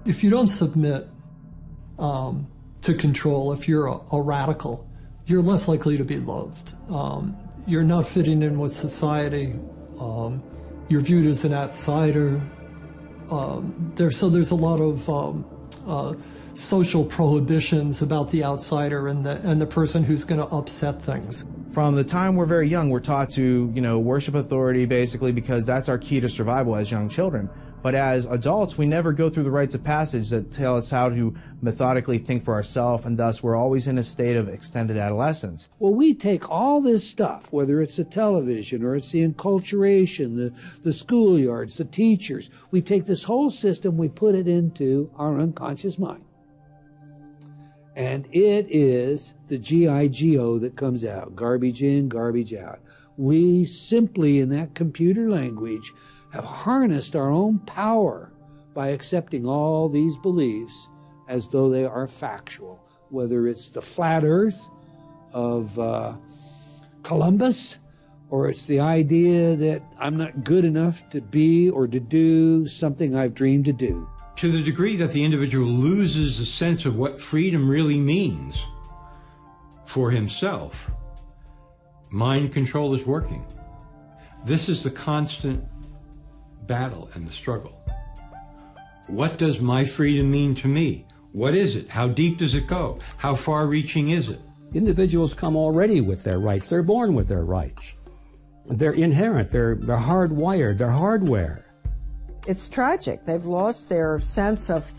If you don't submit to control, if you're a radical, you're less likely to be loved. You're not fitting in with society. You're viewed as an outsider. So there's a lot of social prohibitions about the outsider and the person who's going to upset things. From the time we're very young, we're taught to, worship authority basically because that's our key to survival as young children. But as adults, we never go through the rites of passage that tell us how to methodically think for ourselves, and thus we're always in a state of extended adolescence. Well, we take all this stuff, whether it's the television or it's the enculturation, the schoolyards, the teachers, we take this whole system, we put it into our unconscious mind. And it is the GIGO that comes out, garbage in, garbage out. We simply, in that computer language, have harnessed our own power by accepting all these beliefs as though they are factual, whether it's the flat earth of Columbus, or it's the idea that I'm not good enough to be or to do something I've dreamed to do. To the degree that the individual loses a sense of what freedom really means for himself, mind control is working. This is the constant battle and the struggle. What does my freedom mean to me? What is it? How deep does it go? How far-reaching is it? Individuals come already with their rights. They're born with their rights. They're inherent. They're hardwired. They're hardware. It's tragic. They've lost their sense of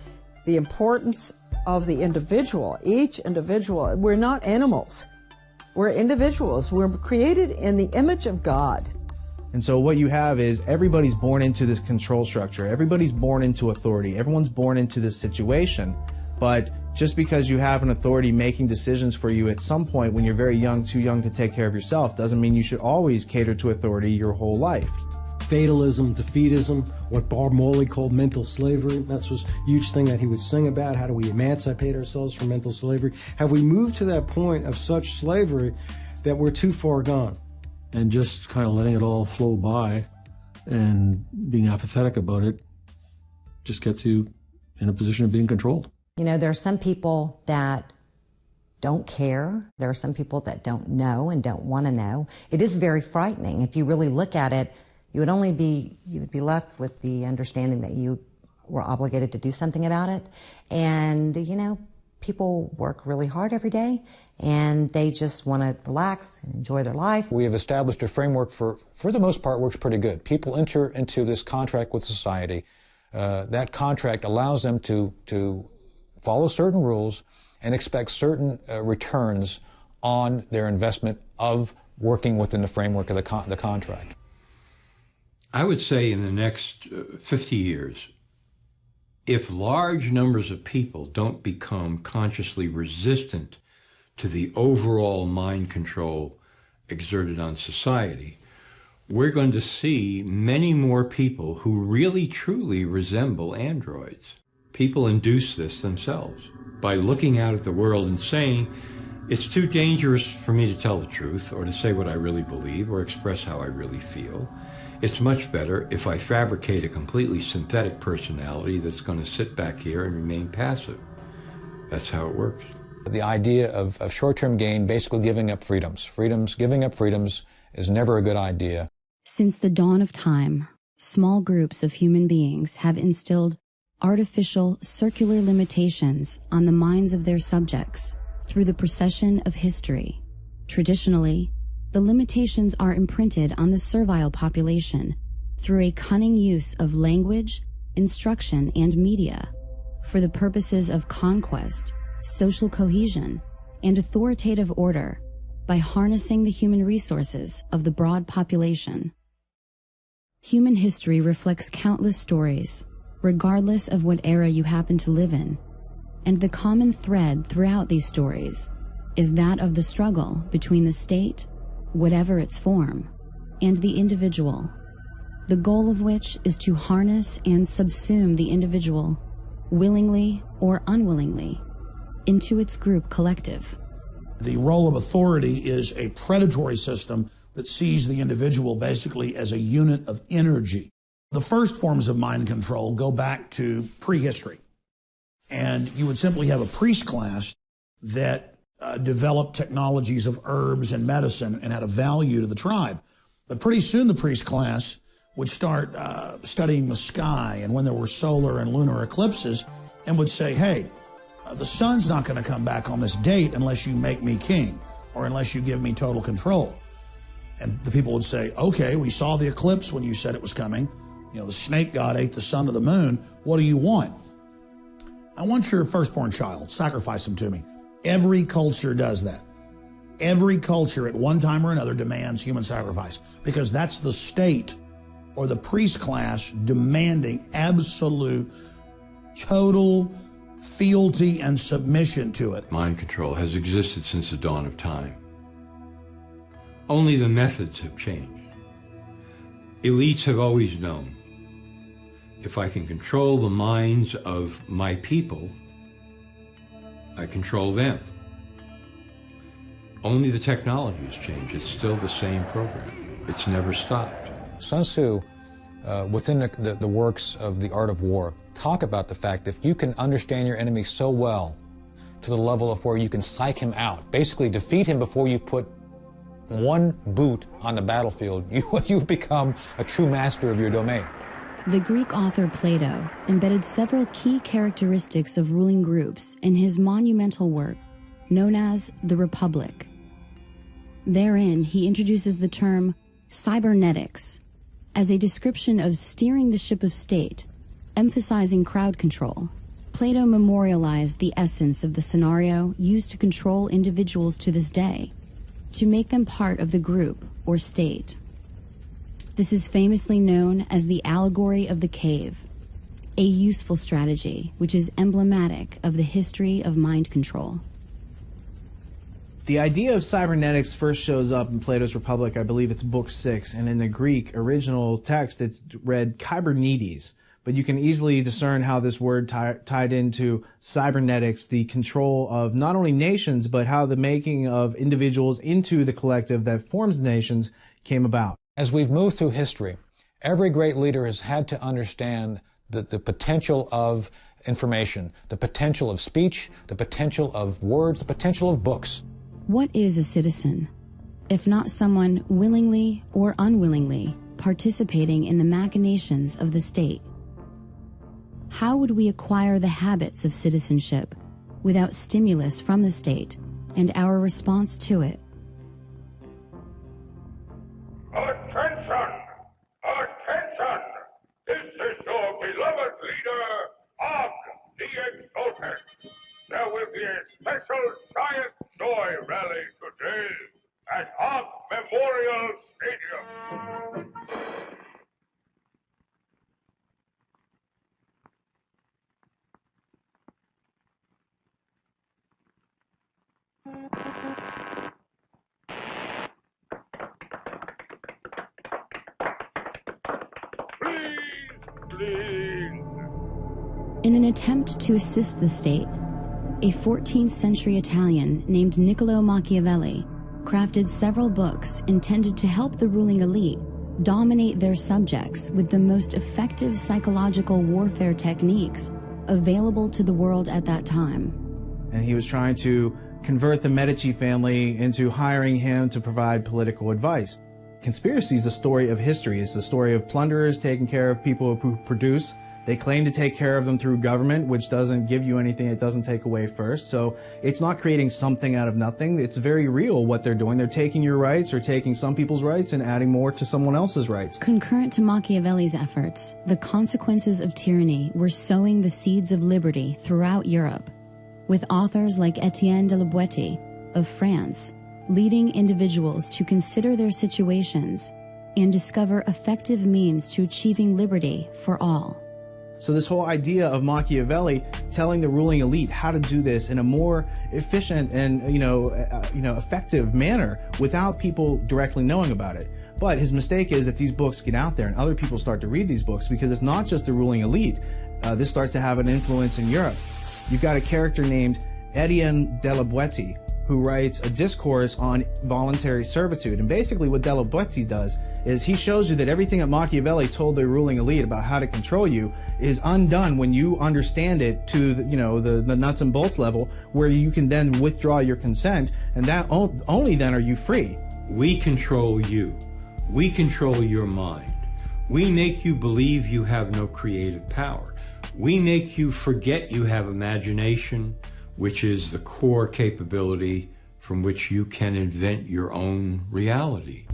the importance of the individual. Each individual. We're not animals. We're individuals. We're created in the image of God. And so what you have is everybody's born into this control structure. Everybody's born into authority. Everyone's born into this situation. But just because you have an authority making decisions for you at some point when you're very young, too young to take care of yourself, doesn't mean you should always cater to authority your whole life. Fatalism, defeatism, what Bob Marley called mental slavery. That's a huge thing that he would sing about. How do we emancipate ourselves from mental slavery? Have we moved to that point of such slavery that we're too far gone? And just kind of letting it all flow by and being apathetic about it just gets you in a position of being controlled. There are some people that don't care. There are some people that don't know and don't want to know. It is very frightening. If you really look at it, you would be left with the understanding that you were obligated to do something about it. And, people work really hard every day, and they just want to relax and enjoy their life. We have established a framework for the most part, works pretty good. People enter into this contract with society. That contract allows them to follow certain rules and expect certain returns on their investment of working within the framework of the contract. I would say in the next 50 years, if large numbers of people don't become consciously resistant to the overall mind control exerted on society, we're going to see many more people who really truly resemble androids. People induce this themselves by looking out at the world and saying, it's too dangerous for me to tell the truth or to say what I really believe or express how I really feel. It's much better if I fabricate a completely synthetic personality that's going to sit back here and remain passive. That's how it works. The idea of short-term gain, basically giving up freedoms. Giving up freedoms is never a good idea. Since the dawn of time, small groups of human beings have instilled artificial circular limitations on the minds of their subjects through the procession of history. Traditionally, the limitations are imprinted on the servile population through a cunning use of language, instruction, and media for the purposes of conquest, social cohesion, and authoritative order by harnessing the human resources of the broad population. Human history reflects countless stories, regardless of what era you happen to live in, and the common thread throughout these stories is that of the struggle between the state, whatever its form, and the individual, the goal of which is to harness and subsume the individual, willingly or unwillingly, into its group collective. The role of authority is a predatory system that sees the individual basically as a unit of energy. The first forms of mind control go back to prehistory. And you would simply have a priest class that developed technologies of herbs and medicine and had a value to the tribe. But pretty soon the priest class would start studying the sky and when there were solar and lunar eclipses and would say, hey, the sun's not going to come back on this date unless you make me king or unless you give me total control. And the people would say, okay, we saw the eclipse when you said it was coming. You know, the snake god ate the sun of the moon. What do you want? I want your firstborn child. Sacrifice him to me. Every culture does that. Every culture at one time or another demands human sacrifice because that's the state or the priest class demanding absolute, total fealty and submission to it. Mind control has existed since the dawn of time. Only the methods have changed. Elites have always known, if I can control the minds of my people, I control them. Only the technology has changed. It's still the same program. It's never stopped. Sun Tzu, within the works of The Art of War, talk about the fact that if you can understand your enemy so well to the level of where you can psych him out, basically defeat him before you put one boot on the battlefield, you've become a true master of your domain. The Greek author Plato embedded several key characteristics of ruling groups in his monumental work known as The Republic. Therein, he introduces the term cybernetics as a description of steering the ship of state, emphasizing crowd control. Plato memorialized the essence of the scenario used to control individuals to this day, to make them part of the group or state. This is famously known as the allegory of the cave, a useful strategy which is emblematic of the history of mind control. The idea of cybernetics first shows up in Plato's Republic, I believe it's book 6, and in the Greek original text it's read kybernetes. But you can easily discern how this word tied into cybernetics, the control of not only nations, but how the making of individuals into the collective that forms the nations came about. As we've moved through history, every great leader has had to understand the potential of information, the potential of speech, the potential of words, the potential of books. What is a citizen, if not someone willingly or unwillingly participating in the machinations of the state? How would we acquire the habits of citizenship without stimulus from the state and our response to it? Attention! Attention! This is your beloved leader, Og the Exalted. There will be a special giant joy rally today at Og Memorial Stadium. Weakling! In an attempt to assist the state, a 14th century Italian named Niccolo Machiavelli crafted several books intended to help the ruling elite dominate their subjects with the most effective psychological warfare techniques available to the world at that time. And he was trying to convert the Medici family into hiring him to provide political advice. Conspiracy is the story of history. It's the story of plunderers taking care of people who produce. They claim to take care of them through government, which doesn't give you anything it doesn't take away first. So it's not creating something out of nothing. It's very real what they're doing. They're taking your rights or taking some people's rights and adding more to someone else's rights. Concurrent to Machiavelli's efforts, the consequences of tyranny were sowing the seeds of liberty throughout Europe, with authors like Etienne de la Boétie of France leading individuals to consider their situations and discover effective means to achieving liberty for all. So this whole idea of Machiavelli telling the ruling elite how to do this in a more efficient and effective manner without people directly knowing about it. But his mistake is that these books get out there and other people start to read these books because it's not just the ruling elite. This starts to have an influence in Europe. You've got a character named Etienne de la Boétie who writes a discourse on voluntary servitude. And basically what de la Boétie does is he shows you that everything that Machiavelli told the ruling elite about how to control you is undone when you understand it to the nuts and bolts level, where you can then withdraw your consent, and that only then are you free. We control you. We control your mind. We make you believe you have no creative power. We make you forget you have imagination, which is the core capability from which you can invent your own reality.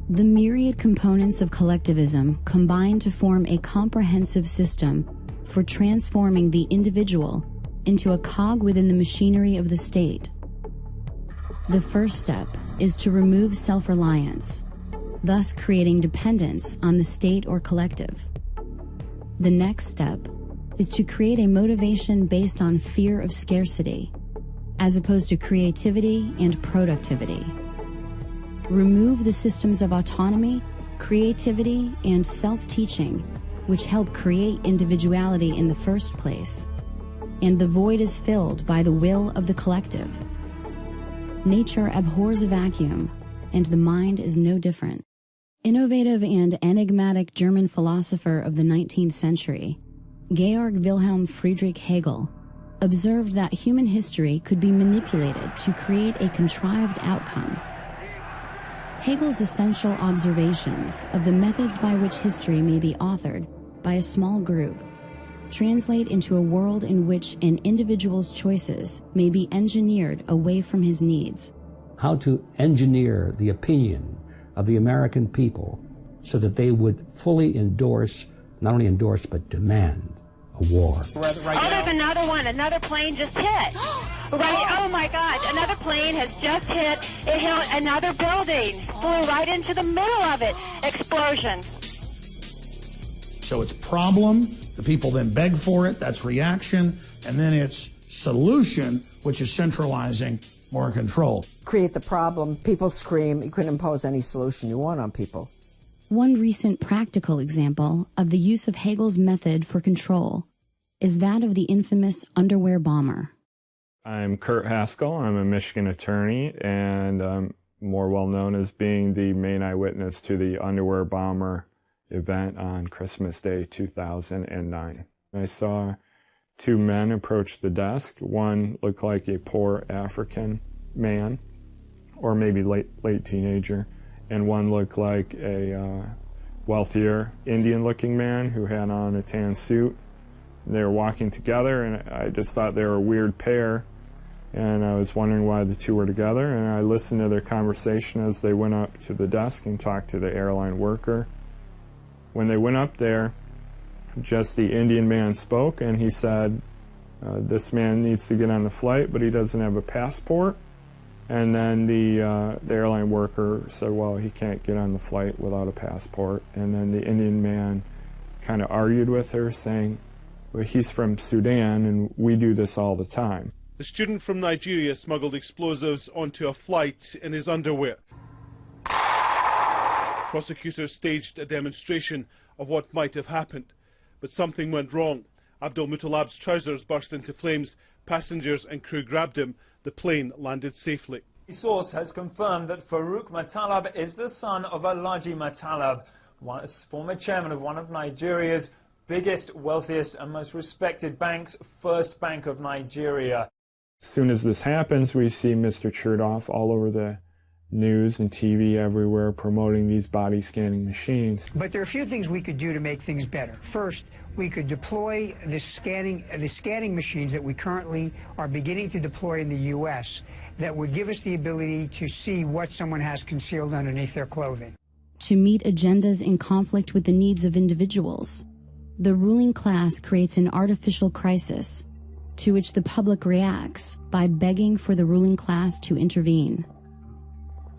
The myriad components of collectivism combine to form a comprehensive system for transforming the individual into a cog within the machinery of the state. The first step is to remove self-reliance, thus creating dependence on the state or collective. The next step is to create a motivation based on fear of scarcity, as opposed to creativity and productivity. Remove the systems of autonomy, creativity, and self-teaching, which help create individuality in the first place, and the void is filled by the will of the collective. Nature abhors a vacuum, and the mind is no different. Innovative and enigmatic German philosopher of the 19th century, Georg Wilhelm Friedrich Hegel, observed that human history could be manipulated to create a contrived outcome. Hegel's essential observations of the methods by which history may be authored by a small group translate into a world in which an individual's choices may be engineered away from his needs. How to engineer the opinion of the American people so that they would fully endorse, not only endorse, but demand a war. Oh, there's another one. Another plane just hit. Right. Oh my gosh. Another plane has just hit. It hit another building. Flew right into the middle of it. Explosion. So it's problem. The people then beg for it. That's reaction. And then it's solution, which is centralizing more control. Create the problem. People scream. You couldn't impose any solution you want on people. One recent practical example of the use of Hegel's method for control is that of the infamous underwear bomber. I'm Kurt Haskell. I'm a Michigan attorney, and I'm more well known as being the main eyewitness to the underwear bomber event on Christmas Day 2009. I saw two men approach the desk. One looked like a poor African man, or maybe late teenager, and one looked like a wealthier Indian-looking man who had on a tan suit. They were walking together, and I just thought they were a weird pair, and I was wondering why the two were together, and I listened to their conversation as they went up to the desk and talked to the airline worker. When they went up there, just the Indian man spoke, and he said, this man needs to get on the flight, but he doesn't have a passport. And then the airline worker said, well, he can't get on the flight without a passport. And then the Indian man kind of argued with her, saying, well, he's from Sudan, and we do this all the time. The student from Nigeria smuggled explosives onto a flight in his underwear. Prosecutors staged a demonstration of what might have happened. but something went wrong. Abdul Muttalab's trousers burst into flames. Passengers and crew grabbed him. The plane landed safely. A source has confirmed that Farooq Muttalab is the son of Alhaji Muttalab, former chairman of one of Nigeria's biggest, wealthiest and most respected banks, First Bank of Nigeria. As soon as this happens, we see Mr. Chertoff all over the news and TV everywhere promoting these body scanning machines. But there are a few things we could do to make things better. First, we could deploy the scanning machines that we currently are beginning to deploy in the U.S. that would give us the ability to see what someone has concealed underneath their clothing. To meet agendas in conflict with the needs of individuals, the ruling class creates an artificial crisis to which the public reacts by begging for the ruling class to intervene.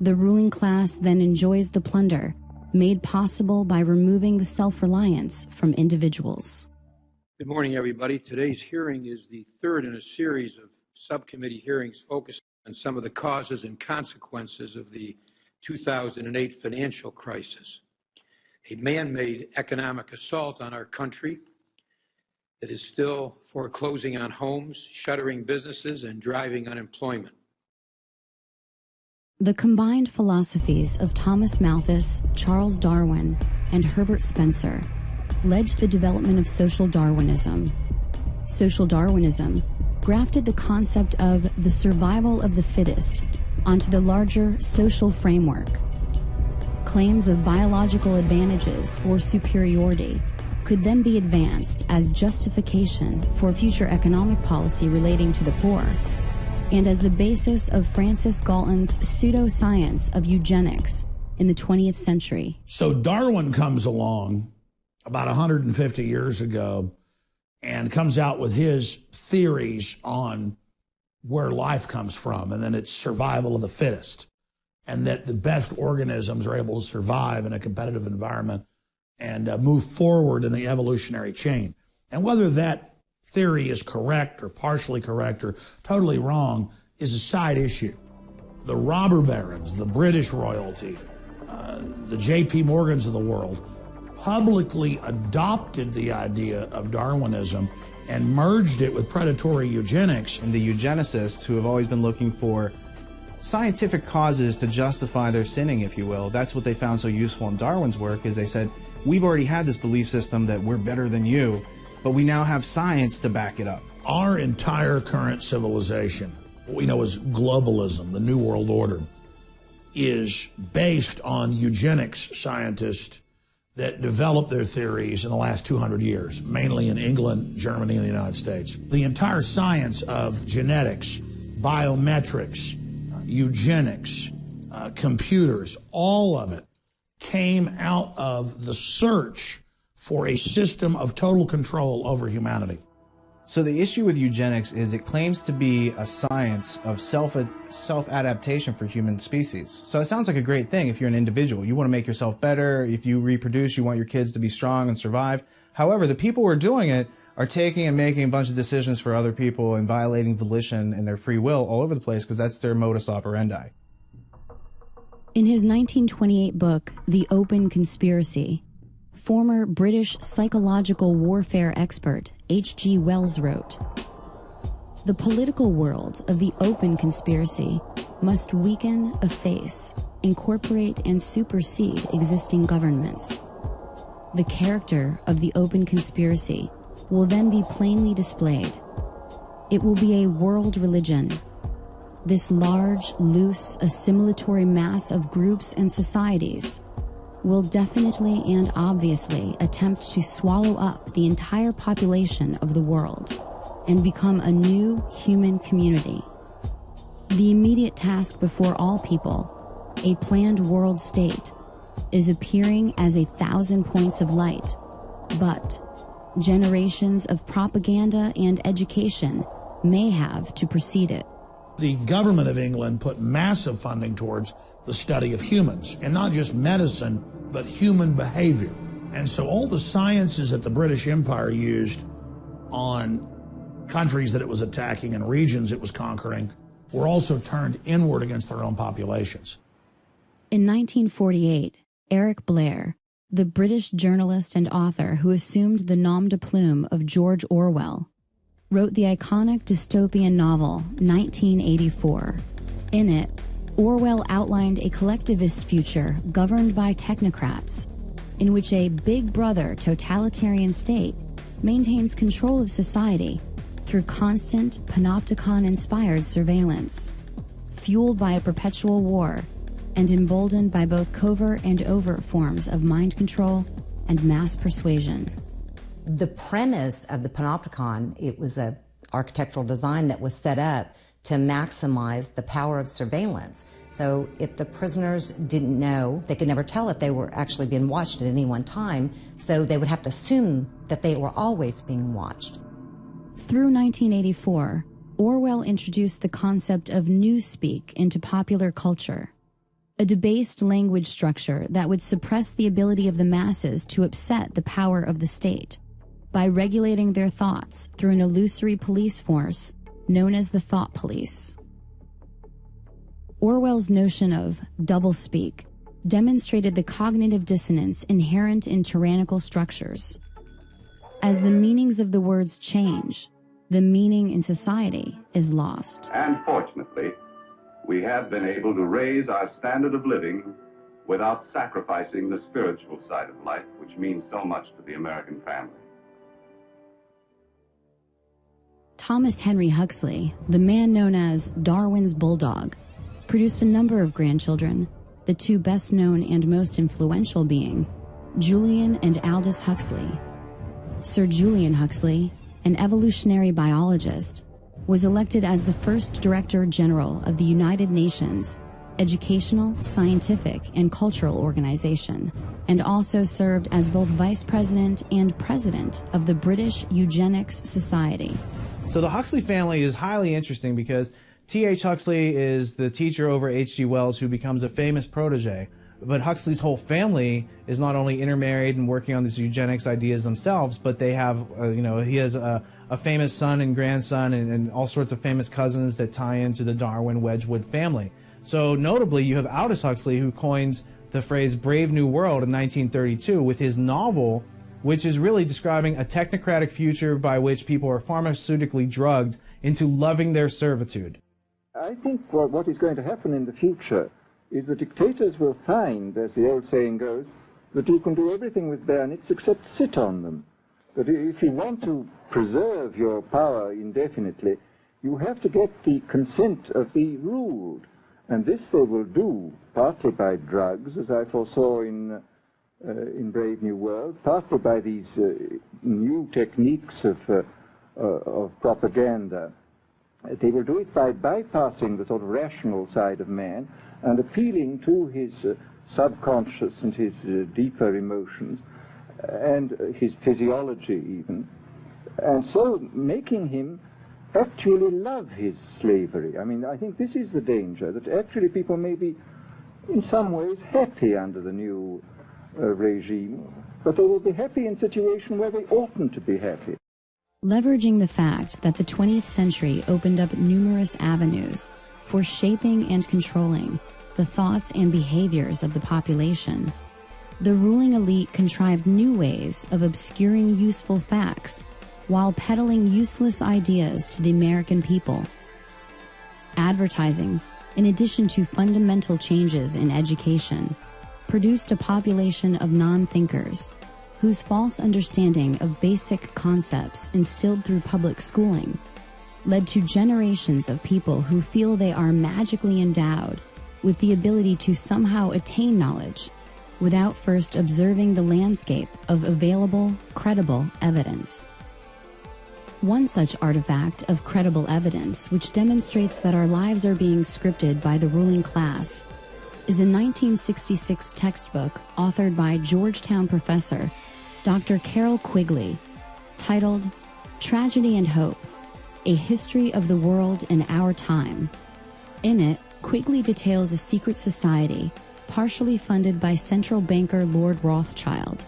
The ruling class then enjoys the plunder made possible by removing the self-reliance from individuals. Good morning, everybody. Today's hearing is the third in a series of subcommittee hearings focused on some of the causes and consequences of the 2008 financial crisis, a man-made economic assault on our country that is still foreclosing on homes, shuttering businesses, and driving unemployment. The combined philosophies of Thomas Malthus, Charles Darwin, and Herbert Spencer led to the development of social Darwinism. Social Darwinism grafted the concept of the survival of the fittest onto the larger social framework. Claims of biological advantages or superiority could then be advanced as justification for future economic policy relating to the poor, and as the basis of Francis Galton's pseudoscience of eugenics in the 20th century. So Darwin comes along about 150 years ago and comes out with his theories on where life comes from, and then it's survival of the fittest, and that the best organisms are able to survive in a competitive environment and move forward in the evolutionary chain. And whether that theory is correct or partially correct or totally wrong is a side issue. The robber barons, the British royalty, the J.P. Morgans of the world publicly adopted the idea of Darwinism and merged it with predatory eugenics. And the eugenicists, who have always been looking for scientific causes to justify their sinning, if you will, that's what they found so useful in Darwin's work, is they said, we've already had this belief system that we're better than you, but we now have science to back it up. Our entire current civilization, what we know as globalism, the New World Order, is based on eugenics scientists that developed their theories in the last 200 years, mainly in England, Germany, and the United States. The entire science of genetics, biometrics, eugenics, computers, all of it came out of the search for a system of total control over humanity. So the issue with eugenics is it claims to be a science of self-adaptation for human species. So it sounds like a great thing if you're an individual. You want to make yourself better. If you reproduce, you want your kids to be strong and survive. However, the people who are doing it are taking and making a bunch of decisions for other people and violating volition and their free will all over the place because that's their modus operandi. In his 1928 book, The Open Conspiracy, former British psychological warfare expert H.G. Wells wrote, "The political world of the open conspiracy must weaken, efface, incorporate, and supersede existing governments. The character of the open conspiracy will then be plainly displayed. It will be a world religion. This large, loose, assimilatory mass of groups and societies will definitely and obviously attempt to swallow up the entire population of the world and become a new human community. The immediate task before all people, a planned world state, is appearing as 1,000 points of light, but generations of propaganda and education may have to precede it." The government of England put massive funding towards the study of humans, and not just medicine, but human behavior. And so all the sciences that the British Empire used on countries that it was attacking and regions it was conquering were also turned inward against their own populations. In 1948, Eric Blair, the British journalist and author who assumed the nom de plume of George Orwell, wrote the iconic dystopian novel 1984. In it, Orwell outlined a collectivist future governed by technocrats, in which a Big Brother totalitarian state maintains control of society through constant panopticon-inspired surveillance, fueled by a perpetual war and emboldened by both covert and overt forms of mind control and mass persuasion. The premise of the panopticon, it was an architectural design that was set up to maximize the power of surveillance. So if the prisoners didn't know, they could never tell if they were actually being watched at any one time, so they would have to assume that they were always being watched. Through 1984, Orwell introduced the concept of newspeak into popular culture, a debased language structure that would suppress the ability of the masses to upset the power of the state by regulating their thoughts through an illusory police force known as the thought police. Orwell's notion of doublespeak demonstrated the cognitive dissonance inherent in tyrannical structures. As the meanings of the words change, the meaning in society is lost. And fortunately, we have been able to raise our standard of living without sacrificing the spiritual side of life, which means so much to the American family. Thomas Henry Huxley, the man known as Darwin's bulldog, produced a number of grandchildren, the two best known and most influential being Julian and Aldous Huxley. Sir Julian Huxley, an evolutionary biologist, was elected as the first Director General of the United Nations Educational, Scientific, and Cultural Organization, and also served as both Vice President and President of the British Eugenics Society. So the Huxley family is highly interesting because T.H. Huxley is the teacher over H.G. Wells who becomes a famous protege. But Huxley's whole family is not only intermarried and working on these eugenics ideas themselves, but they have, he has a famous son and grandson and all sorts of famous cousins that tie into the Darwin-Wedgwood family. So notably, you have Aldous Huxley, who coins the phrase Brave New World in 1932 with his novel, which is really describing a technocratic future by which people are pharmaceutically drugged into loving their servitude. I think what is going to happen in the future is the dictators will find, as the old saying goes, that you can do everything with bayonets except sit on them. That if you want to preserve your power indefinitely, you have to get the consent of the ruled. And this they will do partly by drugs, as I foresaw in Brave New World, partly by these new techniques of propaganda. They will do it by bypassing the sort of rational side of man and appealing to his subconscious and his deeper emotions and his physiology even, and so making him actually love his slavery. I mean, I think this is the danger, that actually people may be in some ways happy under the new regime, but they will be happy in a situation where they oughtn't to be happy. Leveraging the fact that the 20th century opened up numerous avenues for shaping and controlling the thoughts and behaviors of the population, the ruling elite contrived new ways of obscuring useful facts while peddling useless ideas to the American people. Advertising, in addition to fundamental changes in education, produced a population of non-thinkers whose false understanding of basic concepts instilled through public schooling led to generations of people who feel they are magically endowed with the ability to somehow attain knowledge without first observing the landscape of available, credible evidence. One such artifact of credible evidence which demonstrates that our lives are being scripted by the ruling class is a 1966 textbook authored by Georgetown professor Dr. Carroll Quigley, titled Tragedy and Hope, A History of the World in Our Time. In it, Quigley details a secret society, partially funded by central banker Lord Rothschild,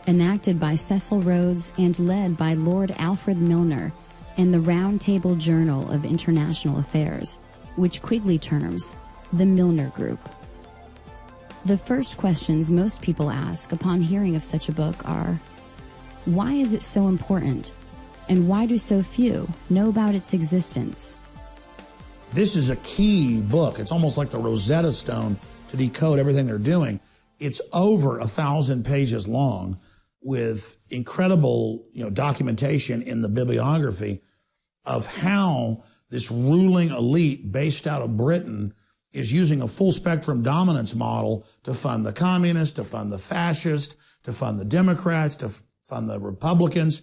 enacted by Cecil Rhodes and led by Lord Alfred Milner in the Round Table Journal of International Affairs, which Quigley terms the Milner Group. The first questions most people ask upon hearing of such a book are, why is it so important? And why do so few know about its existence? This is a key book. It's almost like the Rosetta Stone to decode everything they're doing. It's over 1,000 pages long with incredible, documentation in the bibliography of how this ruling elite based out of Britain is using a full spectrum dominance model to fund the communists, to fund the fascists, to fund the Democrats, to fund the Republicans,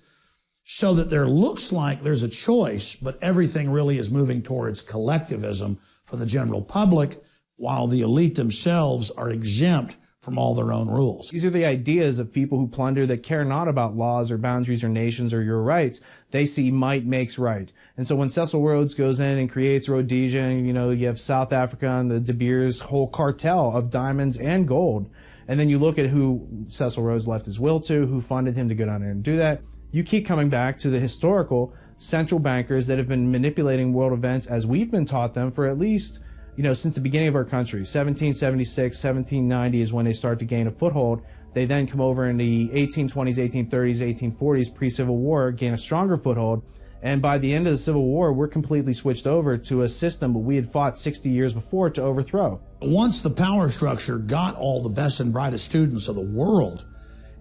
so that there looks like there's a choice, but everything really is moving towards collectivism for the general public, while the elite themselves are exempt from all their own rules. These are the ideas of people who plunder that care not about laws or boundaries or nations or your rights. They see might makes right. And so when Cecil Rhodes goes in and creates Rhodesia, and, you have South Africa and the De Beers whole cartel of diamonds and gold. And then you look at who Cecil Rhodes left his will to, who funded him to go down there and do that. You keep coming back to the historical central bankers that have been manipulating world events as we've been taught them for at least, since the beginning of our country. 1776, 1790 is when they start to gain a foothold. They then come over in the 1820s, 1830s, 1840s, pre-Civil War, gain a stronger foothold. And by the end of the Civil War, we're completely switched over to a system that we had fought 60 years before to overthrow. Once the power structure got all the best and brightest students of the world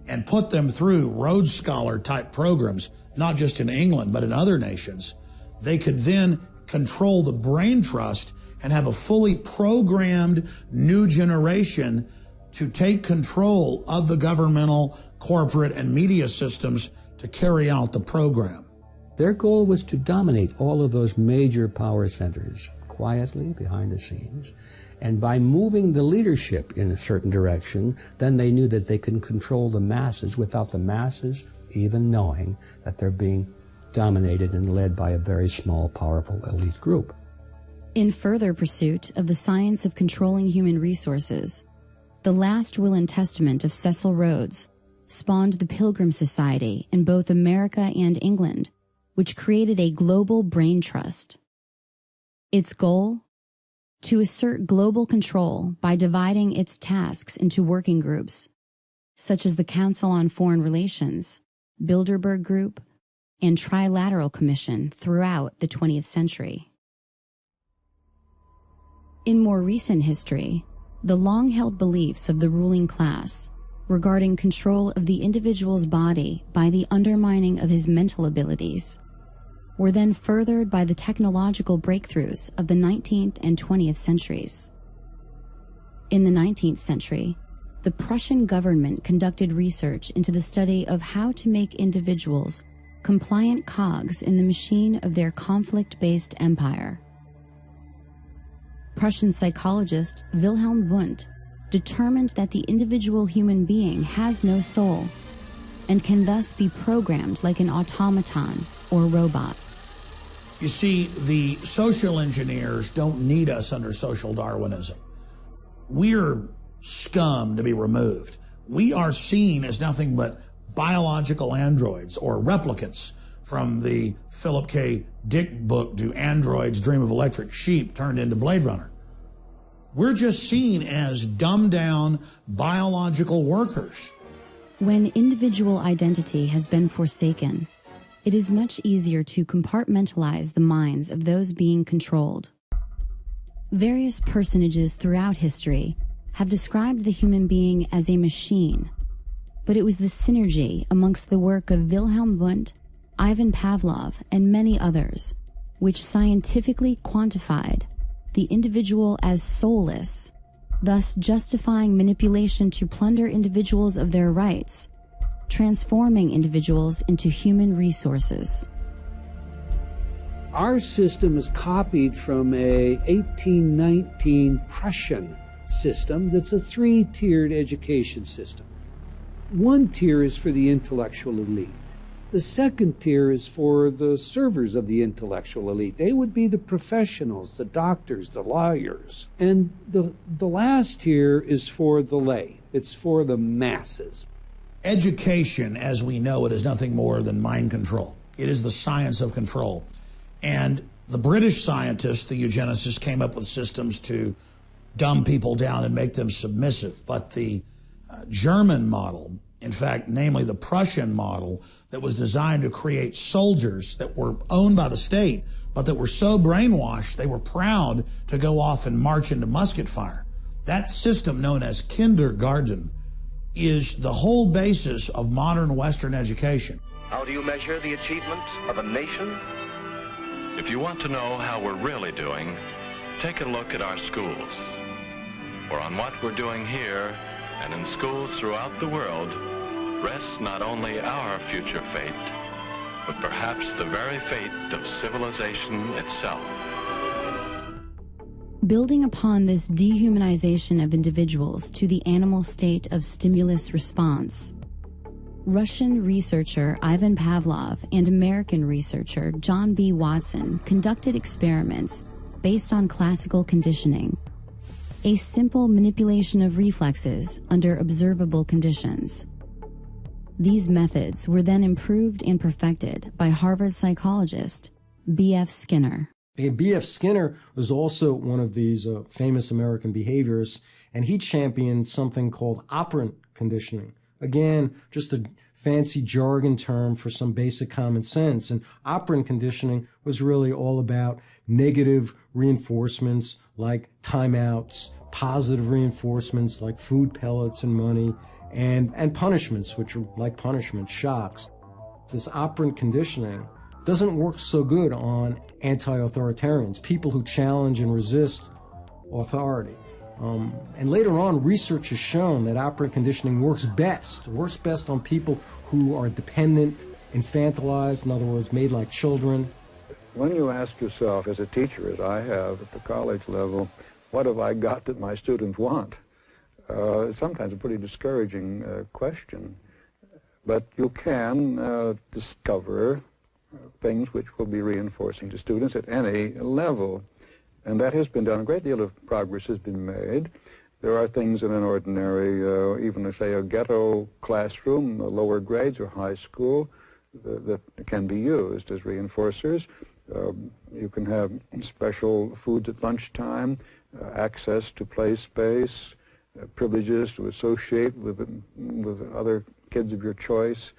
and put them through Rhodes Scholar type programs, not just in England, but in other nations, they could then control the brain trust and have a fully programmed new generation to take control of the governmental, corporate, and media systems to carry out the program. Their goal was to dominate all of those major power centers quietly behind the scenes. And by moving the leadership in a certain direction, then they knew that they could control the masses without the masses even knowing that they're being dominated and led by a very small, powerful elite group. In further pursuit of the science of controlling human resources, the last will and testament of Cecil Rhodes spawned the Pilgrim Society in both America and England, which created a global brain trust. Its goal? To assert global control by dividing its tasks into working groups, such as the Council on Foreign Relations, Bilderberg Group, and Trilateral Commission throughout the 20th century. In more recent history, the long-held beliefs of the ruling class regarding control of the individual's body by the undermining of his mental abilities were then furthered by the technological breakthroughs of the 19th and 20th centuries. In the 19th century, the Prussian government conducted research into the study of how to make individuals compliant cogs in the machine of their conflict-based empire. Prussian psychologist Wilhelm Wundt determined that the individual human being has no soul and can thus be programmed like an automaton or robot. You see, the social engineers don't need us under social Darwinism. We're scum to be removed. We are seen as nothing but biological androids or replicants from the Philip K. Dick book, Do Androids Dream of Electric Sheep, turned into Blade Runner. We're just seen as dumbed down biological workers. When individual identity has been forsaken, it is much easier to compartmentalize the minds of those being controlled. Various personages throughout history have described the human being as a machine, but it was the synergy amongst the work of Wilhelm Wundt, Ivan Pavlov, and many others, which scientifically quantified the individual as soulless, thus justifying manipulation to plunder individuals of their rights, transforming individuals into human resources. Our system is copied from a 1819 Prussian system that's a three-tiered education system. One tier is for the intellectual elite. The second tier is for the servers of the intellectual elite. They would be the professionals, the doctors, the lawyers. And the last tier is for the lay. It's for the masses. Education, as we know it, is nothing more than mind control. It is the science of control. And the British scientists, the eugenicists, came up with systems to dumb people down and make them submissive. But the German model, in fact, namely the Prussian model, that was designed to create soldiers that were owned by the state, but that were so brainwashed they were proud to go off and march into musket fire. That system, known as kindergarten, is the whole basis of modern Western education. How do you measure the achievement of a nation? If you want to know how we're really doing, take a look at our schools. For on what we're doing here and in schools throughout the world rests not only our future fate, but perhaps the very fate of civilization itself. Building upon this dehumanization of individuals to the animal state of stimulus response, Russian researcher Ivan Pavlov and American researcher John B. Watson conducted experiments based on classical conditioning, a simple manipulation of reflexes under observable conditions. These methods were then improved and perfected by Harvard psychologist B.F. Skinner. B.F. Skinner was also one of these famous American behaviorists, and he championed something called operant conditioning. Again, just a fancy jargon term for some basic common sense. And operant conditioning was really all about negative reinforcements like timeouts, positive reinforcements like food pellets and money, and punishments, which are like punishment, shocks. This operant conditioning doesn't work so good on anti-authoritarians, people who challenge and resist authority. And later on, research has shown that operant conditioning works best on people who are dependent, infantilized, in other words, made like children. When you ask yourself, as a teacher, as I have at the college level, what have I got that my students want? It's sometimes a pretty discouraging question. But you can discover things which will be reinforcing to students at any level. And that has been done. A great deal of progress has been made. There are things in an ordinary, even say a ghetto classroom, lower grades or high school, that can be used as reinforcers. You can have special foods at lunchtime, access to play space, privileges to associate with other kids of your choice.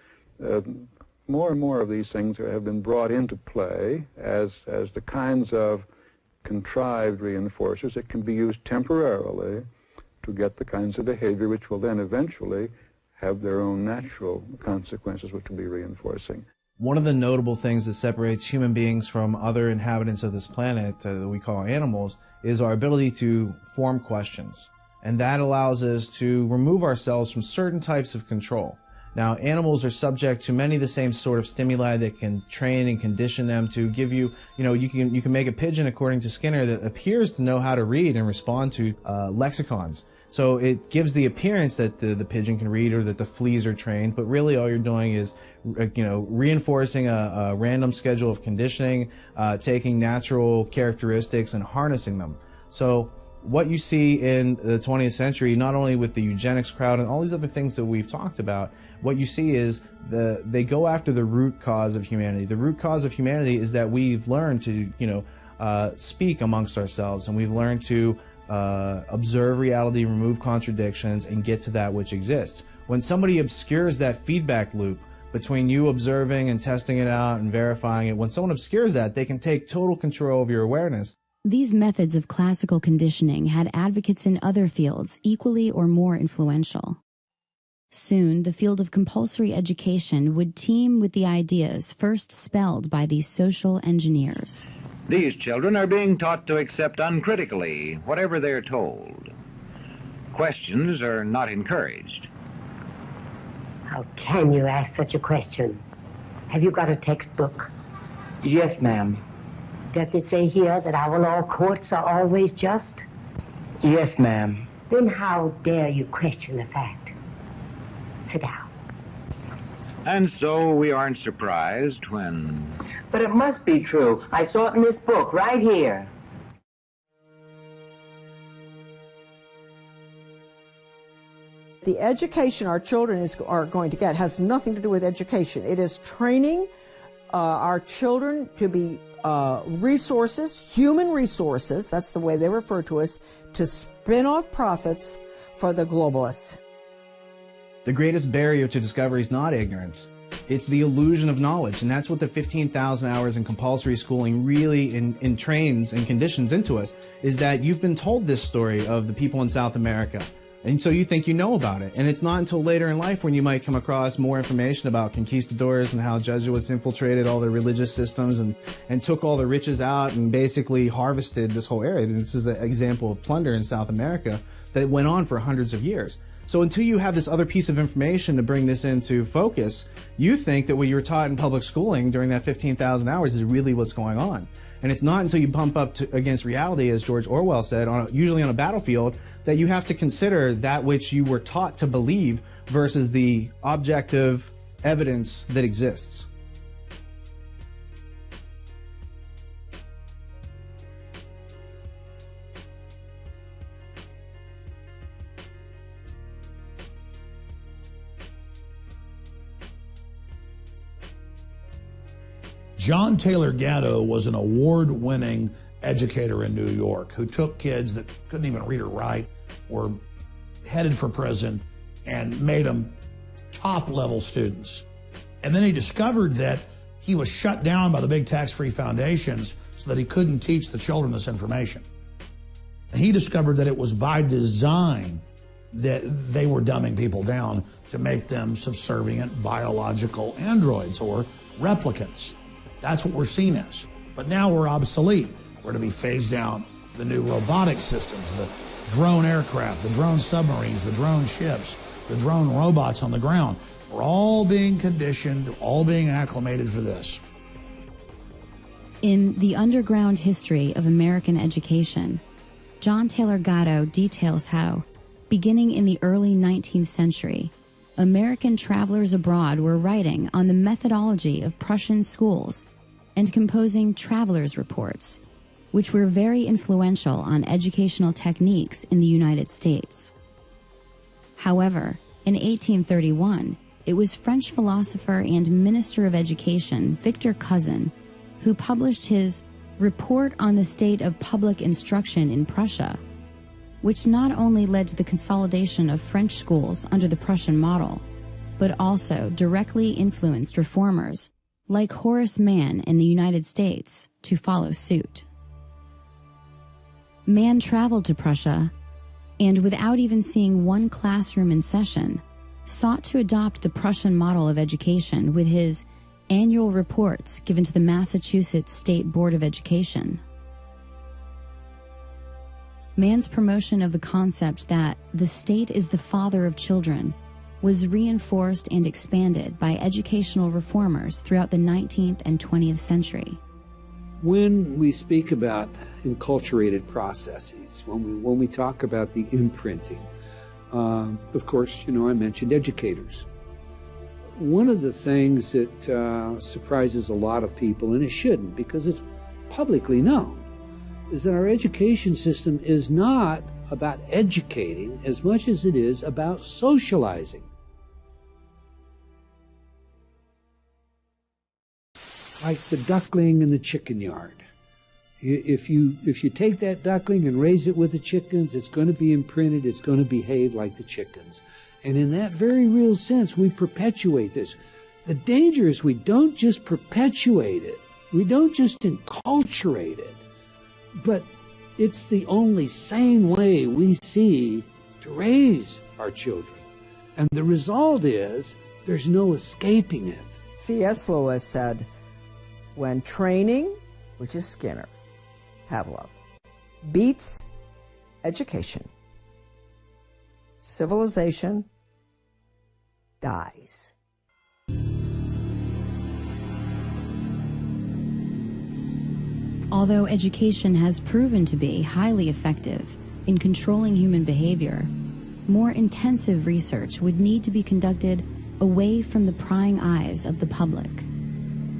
More and more of these things have been brought into play as the kinds of contrived reinforcers that can be used temporarily to get the kinds of behavior which will then eventually have their own natural consequences, which will be reinforcing. One of the notable things that separates human beings from other inhabitants of this planet that we call animals is our ability to form questions. And that allows us to remove ourselves from certain types of control. Now, animals are subject to many of the same sort of stimuli that can train and condition them to give you, you can make a pigeon, according to Skinner, that appears to know how to read and respond to lexicons. So it gives the appearance that the pigeon can read or that the fleas are trained, but really all you're doing is, reinforcing a random schedule of conditioning, taking natural characteristics and harnessing them. So what you see in the 20th century, not only with the eugenics crowd and all these other things that we've talked about, what you see is they go after the root cause of humanity. The root cause of humanity is that we've learned to, speak amongst ourselves, and we've learned to observe reality, remove contradictions, and get to that which exists. When somebody obscures that feedback loop between you observing and testing it out and verifying it, when someone obscures that, they can take total control of your awareness. These methods of classical conditioning had advocates in other fields equally or more influential. Soon, the field of compulsory education would teem with the ideas first spelled by these social engineers. These children are being taught to accept uncritically whatever they're told. Questions are not encouraged. How can you ask such a question? Have you got a textbook? Yes, ma'am. Does it say here that our law courts are always just? Yes, ma'am. Then how dare you question the fact? Sit down. And so we aren't surprised when... But it must be true. I saw it in this book right here. The education our children are going to get has nothing to do with education. It is training our children to be resources, human resources, that's the way they refer to us, to spin off profits for the globalists. The greatest barrier to discovery is not ignorance. It's the illusion of knowledge, and that's what the 15,000 hours in compulsory schooling really entrains and conditions into us, is that you've been told this story of the people in South America, and so you think you know about it. And it's not until later in life when you might come across more information about conquistadors and how Jesuits infiltrated all the religious systems and took all the riches out and basically harvested this whole area. And this is the example of plunder in South America that went on for hundreds of years. So until you have this other piece of information to bring this into focus, you think that what you were taught in public schooling during that 15,000 hours is really what's going on. And it's not until you bump up against reality, as George Orwell said, usually on a battlefield, that you have to consider that which you were taught to believe versus the objective evidence that exists. John Taylor Gatto was an award-winning educator in New York who took kids that couldn't even read or write, were headed for prison, and made them top-level students. And then he discovered that he was shut down by the big tax-free foundations so that he couldn't teach the children this information. And he discovered that it was by design that they were dumbing people down to make them subservient biological androids or replicants. That's what we're seen as. But now we're obsolete. We're to be phased out the new robotic systems, the drone aircraft, the drone submarines, the drone ships, the drone robots on the ground. We're all being conditioned, all being acclimated for this. In The Underground History of American Education, John Taylor Gatto details how, beginning in the early 19th century, American travelers abroad were writing on the methodology of Prussian schools and composing travelers' reports, which were very influential on educational techniques in the United States. However, in 1831, it was French philosopher and Minister of Education Victor Cousin who published his Report on the State of Public Instruction in Prussia, which not only led to the consolidation of French schools under the Prussian model, but also directly influenced reformers like Horace Mann in the United States to follow suit. Mann traveled to Prussia and, without even seeing one classroom in session, sought to adopt the Prussian model of education with his annual reports given to the Massachusetts State Board of Education. Mann's promotion of the concept that the state is the father of children was reinforced and expanded by educational reformers throughout the 19th and 20th century. When we speak about enculturated processes, when we talk about the imprinting, of course, I mentioned educators. One of the things that surprises a lot of people, and it shouldn't because it's publicly known, is that our education system is not about educating as much as it is about socializing. Like the duckling in the chicken yard. If you take that duckling and raise it with the chickens, it's going to be imprinted, it's going to behave like the chickens. And in that very real sense, we perpetuate this. The danger is we don't just perpetuate it, we don't just enculturate it, but it's the only sane way we see to raise our children. And the result is there's no escaping it. C.S. Lewis said, when training, which is Skinner, Pavlov, beats education, civilization dies. Although education has proven to be highly effective in controlling human behavior, more intensive research would need to be conducted away from the prying eyes of the public.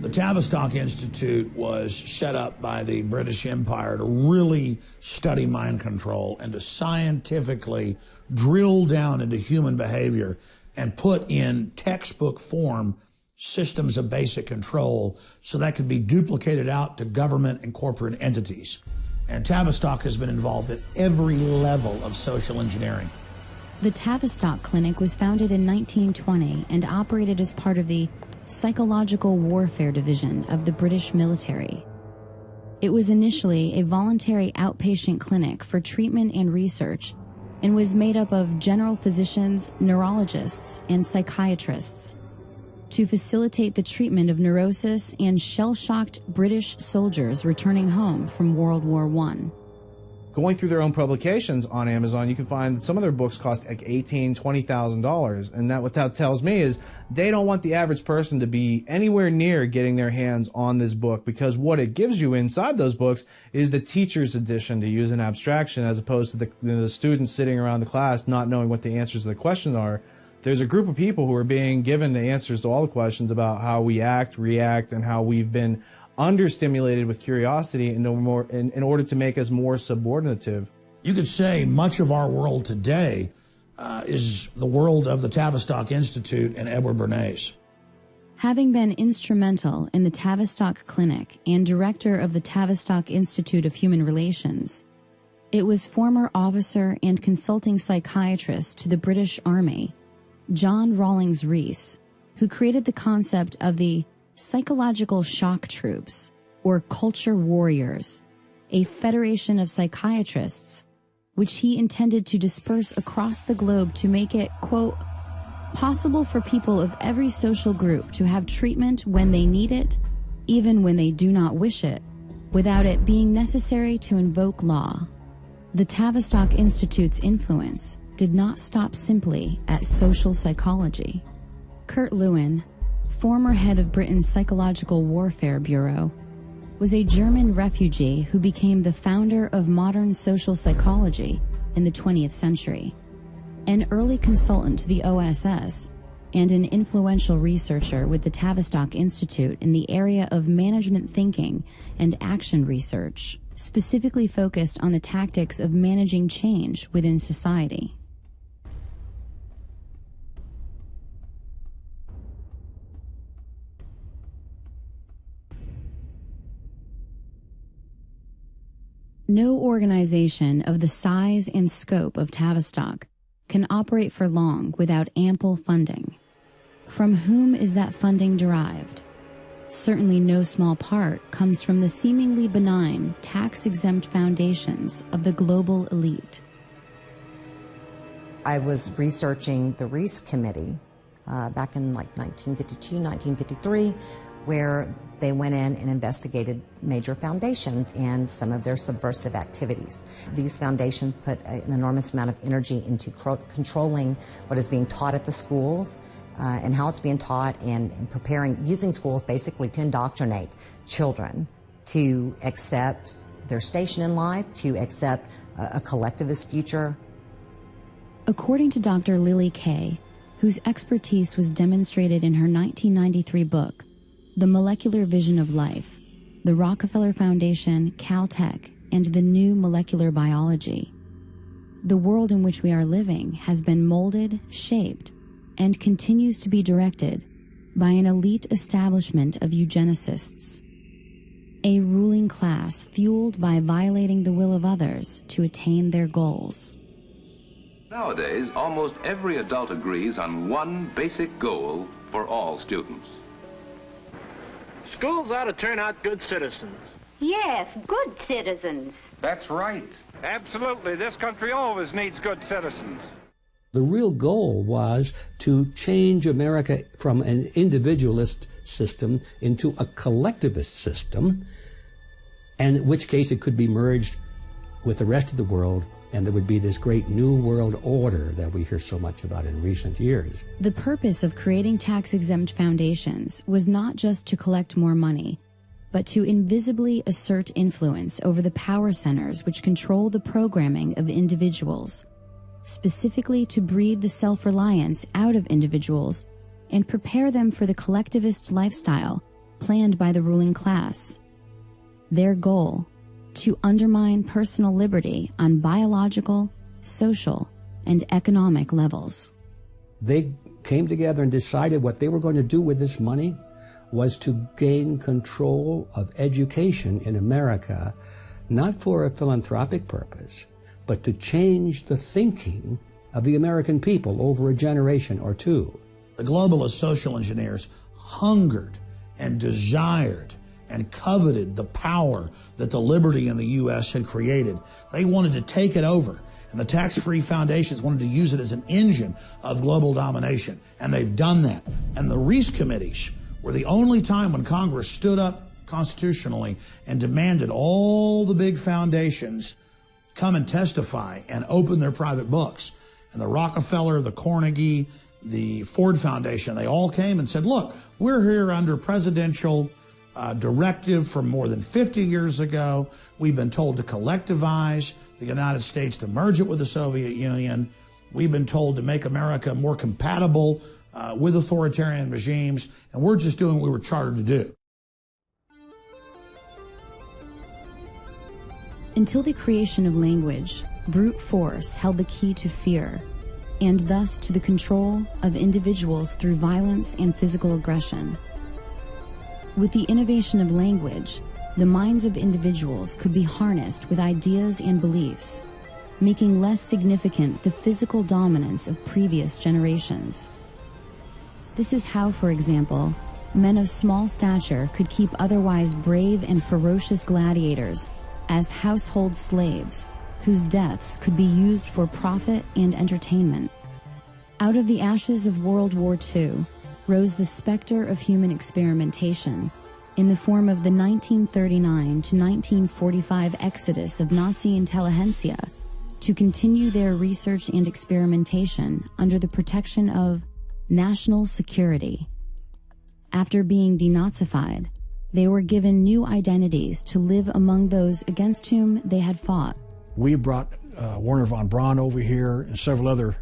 The Tavistock Institute was set up by the British Empire to really study mind control and to scientifically drill down into human behavior and put in textbook form systems of basic control so that could be duplicated out to government and corporate entities. And Tavistock has been involved at every level of social engineering. The Tavistock Clinic was founded in 1920 and operated as part of the Psychological Warfare Division of the British military. It was initially a voluntary outpatient clinic for treatment and research and was made up of general physicians, neurologists, and psychiatrists to facilitate the treatment of neurosis and shell-shocked British soldiers returning home from World War I. Going through their own publications on Amazon, you can find that some of their books cost like $18,000, $20,000. And what that tells me is they don't want the average person to be anywhere near getting their hands on this book, because what it gives you inside those books is the teacher's edition, to use an abstraction, as opposed to the students sitting around the class not knowing what the answers to the questions are. There's a group of people who are being given the answers to all the questions about how we act, react, and how we've been understimulated with curiosity in order to make us more subordinative. You could say much of our world today is the world of the Tavistock Institute and Edward Bernays. Having been instrumental in the Tavistock Clinic and director of the Tavistock Institute of Human Relations, it was former officer and consulting psychiatrist to the British Army, John Rawlings Rees, who created the concept of the Psychological Shock Troops, or Culture Warriors, a federation of psychiatrists, which he intended to disperse across the globe to make it, quote, possible for people of every social group to have treatment when they need it, even when they do not wish it, without it being necessary to invoke law. The Tavistock Institute's influence did not stop simply at social psychology. Kurt Lewin, former head of Britain's Psychological Warfare Bureau, was a German refugee who became the founder of modern social psychology in the 20th century, an early consultant to the OSS, and an influential researcher with the Tavistock Institute in the area of management thinking and action research, specifically focused on the tactics of managing change within society. No organization of the size and scope of Tavistock can operate for long without ample funding. From whom is that funding derived? Certainly no small part comes from the seemingly benign, tax-exempt foundations of the global elite. I was researching the Rees Committee back in like 1952, 1953, where they went in and investigated major foundations and some of their subversive activities. These foundations put an enormous amount of energy into controlling what is being taught at the schools and how it's being taught, and preparing, using schools basically to indoctrinate children to accept their station in life, to accept a collectivist future. According to Dr. Lily Kay, whose expertise was demonstrated in her 1993 book, The Molecular Vision of Life, the Rockefeller Foundation, Caltech, and the New Molecular Biology, the world in which we are living has been molded, shaped, and continues to be directed by an elite establishment of eugenicists, a ruling class fueled by violating the will of others to attain their goals. Nowadays, almost every adult agrees on one basic goal for all students. Schools ought to turn out good citizens. Yes, good citizens. That's right. Absolutely. This country always needs good citizens. The real goal was to change America from an individualist system into a collectivist system, and in which case it could be merged with the rest of the world, and there would be this great new world order that we hear so much about in recent years. The purpose of creating tax-exempt foundations was not just to collect more money, but to invisibly assert influence over the power centers which control the programming of individuals, specifically to breed the self-reliance out of individuals and prepare them for the collectivist lifestyle planned by the ruling class. Their goal: to undermine personal liberty on biological, social, and economic levels. They came together and decided what they were going to do with this money was to gain control of education in America, not for a philanthropic purpose, but to change the thinking of the American people over a generation or two. The globalist social engineers hungered and desired and coveted the power that the liberty in the U.S. had created. They wanted to take it over, and the tax-free foundations wanted to use it as an engine of global domination, and they've done that. And the Reece committees were the only time when Congress stood up constitutionally and demanded all the big foundations come and testify and open their private books. And the Rockefeller, the Carnegie, the Ford Foundation, they all came and said, look, we're here under presidential directive from more than 50 years ago. We've been told to collectivize the United States, to merge it with the Soviet Union. We've been told to make America more compatible with authoritarian regimes, and we're just doing what we were chartered to do. Until the creation of language, brute force held the key to fear, and thus to the control of individuals through violence and physical aggression. With the innovation of language, the minds of individuals could be harnessed with ideas and beliefs, making less significant the physical dominance of previous generations. This is how, for example, men of small stature could keep otherwise brave and ferocious gladiators as household slaves, whose deaths could be used for profit and entertainment. Out of the ashes of World War II rose the specter of human experimentation in the form of the 1939 to 1945 exodus of Nazi intelligentsia to continue their research and experimentation under the protection of national security. After being denazified, they were given new identities to live among those against whom they had fought. We brought Werner von Braun over here and several other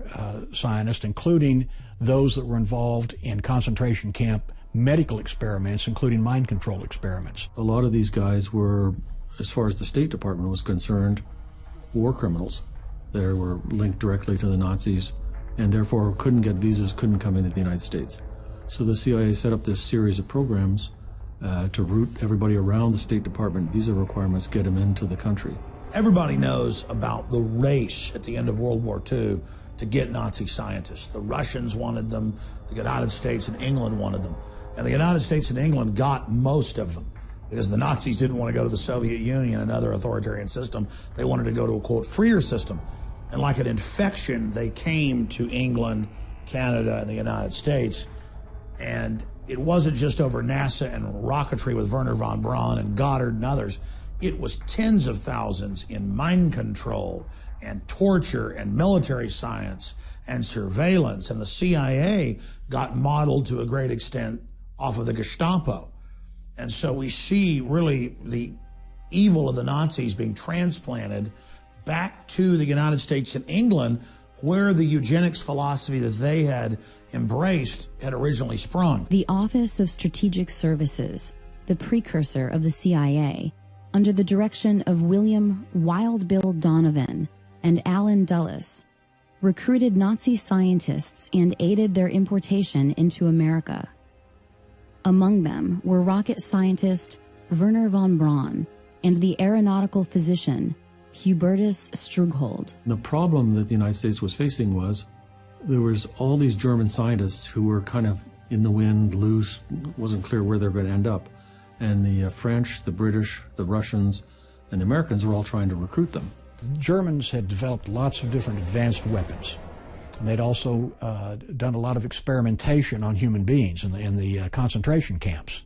scientists, including those that were involved in concentration camp medical experiments, including mind control experiments. A lot of these guys were, as far as the State Department was concerned, war criminals. They were linked directly to the Nazis and therefore couldn't get visas, couldn't come into the United States. So the CIA set up this series of programs to route everybody around the State Department visa requirements, get them into the country. Everybody knows about the race at the end of World War II to get Nazi scientists. The Russians wanted them, the United States and England wanted them. And the United States and England got most of them because the Nazis didn't want to go to the Soviet Union, another authoritarian system. They wanted to go to a, quote, freer system. And like an infection, they came to England, Canada, and the United States. And it wasn't just over NASA and rocketry with Werner von Braun and Goddard and others. It was tens of thousands in mind control and torture and military science and surveillance. And the CIA got modeled to a great extent off of the Gestapo. And so we see really the evil of the Nazis being transplanted back to the United States and England, where the eugenics philosophy that they had embraced had originally sprung. The Office of Strategic Services, the precursor of the CIA, under the direction of William Wild Bill Donovan and Allen Dulles, recruited Nazi scientists and aided their importation into America. Among them were rocket scientist Werner von Braun and the aeronautical physician Hubertus Strughold. The problem that the United States was facing was there was all these German scientists who were kind of in the wind, loose, wasn't clear where they were going to end up. And the French, the British, the Russians, and the Americans were all trying to recruit them. The Germans had developed lots of different advanced weapons. And they'd also done a lot of experimentation on human beings in the concentration camps.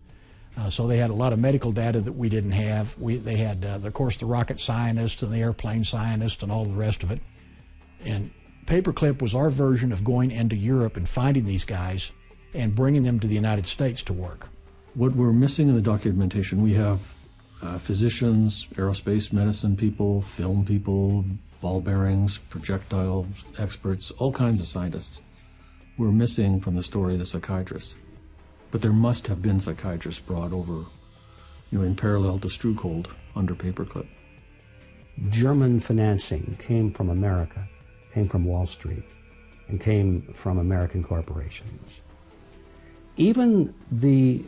So they had a lot of medical data that we didn't have. They had, of course, the rocket scientists and the airplane scientists and all the rest of it. And Paperclip was our version of going into Europe and finding these guys and bringing them to the United States to work. What we're missing in the documentation, we have physicians, aerospace medicine people, film people, ball bearings, projectile experts, all kinds of scientists. We're missing from the story the psychiatrists. But there must have been psychiatrists brought over, in parallel to Strughold under Paperclip. German financing came from America, came from Wall Street. and came from American corporations. Even the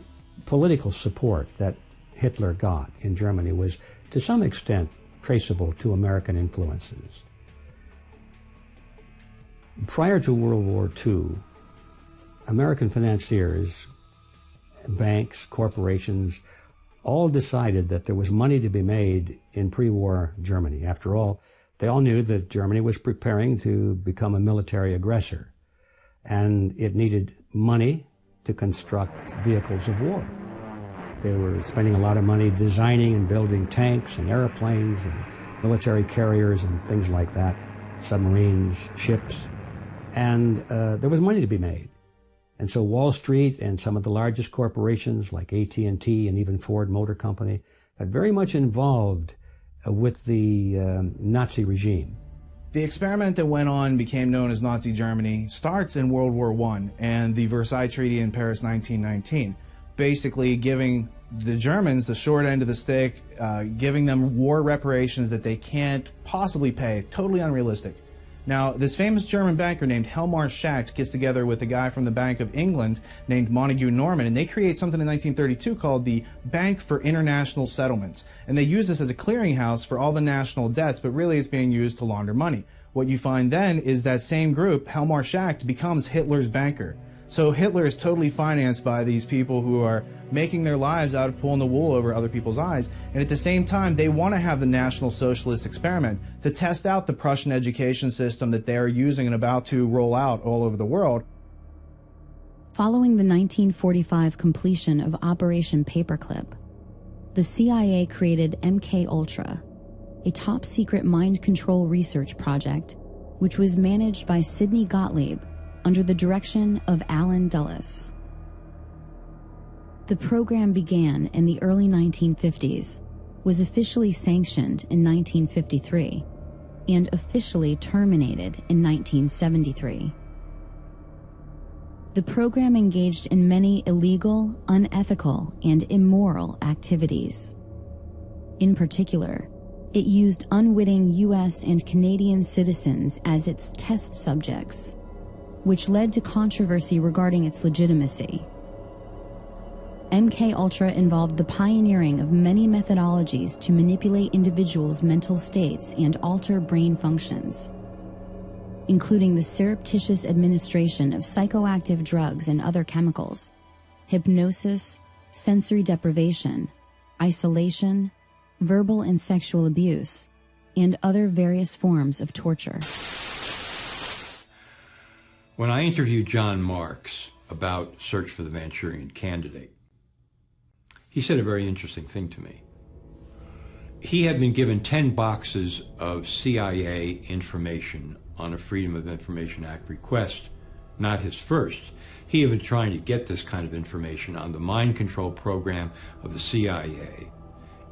political support that Hitler got in Germany was, to some extent, traceable to American influences. Prior to World War II, American financiers, banks, corporations, all decided that there was money to be made in pre-war Germany. After all, they all knew that Germany was preparing to become a military aggressor, and it needed money to construct vehicles of war. They were spending a lot of money designing and building tanks and airplanes and military carriers and things like that, submarines, ships, and there was money to be made. And so Wall Street and some of the largest corporations like AT&T and even Ford Motor Company got very much involved with the Nazi regime. The experiment that went on, became known as Nazi Germany, starts in World War I and the Versailles Treaty in Paris 1919, basically giving the Germans the short end of the stick, giving them war reparations that they can't possibly pay, totally unrealistic. Now, this famous German banker named Hjalmar Schacht gets together with a guy from the Bank of England named Montague Norman, and they create something in 1932 called the Bank for International Settlements. And they use this as a clearinghouse for all the national debts, but really it's being used to launder money. What you find then is that same group, Hjalmar Schacht, becomes Hitler's banker. So Hitler is totally financed by these people who are making their lives out of pulling the wool over other people's eyes. And at the same time, they want to have the National Socialist experiment to test out the Prussian education system that they are using and about to roll out all over the world. Following the 1945 completion of Operation Paperclip, the CIA created MK-Ultra, a top-secret mind control research project which was managed by Sidney Gottlieb under the direction of Allen Dulles. The program began in the early 1950s, was officially sanctioned in 1953, and officially terminated in 1973. The program engaged in many illegal, unethical, and immoral activities. In particular, it used unwitting U.S. and Canadian citizens as its test subjects, which led to controversy regarding its legitimacy. MK-Ultra involved the pioneering of many methodologies to manipulate individuals' mental states and alter brain functions, including the surreptitious administration of psychoactive drugs and other chemicals, hypnosis, sensory deprivation, isolation, verbal and sexual abuse, and other various forms of torture. When I interviewed John Marks about Search for the Manchurian Candidate, he said a very interesting thing to me. He had been given 10 boxes of CIA information on a Freedom of Information Act request, not his first. He had been trying to get this kind of information on the mind control program of the CIA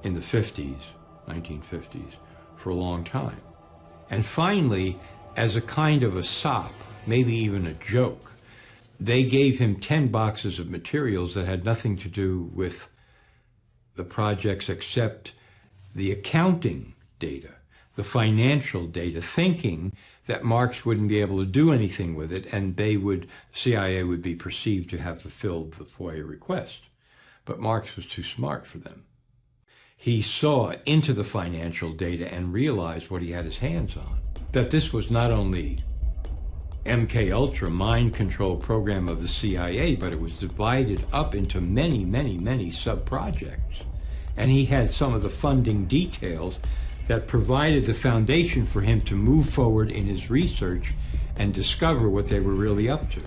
in the 50s, 1950s, for a long time. And finally, as a kind of a sop, maybe even a joke, they gave him 10 boxes of materials that had nothing to do with the projects except the accounting data, the financial data, thinking that Marks wouldn't be able to do anything with it and CIA would be perceived to have fulfilled the FOIA request. But Marks was too smart for them. He saw into the financial data and realized what he had his hands on, that this was not only MK-Ultra mind control program of the CIA, but it was divided up into many, many, many sub-projects. And he had some of the funding details that provided the foundation for him to move forward in his research and discover what they were really up to.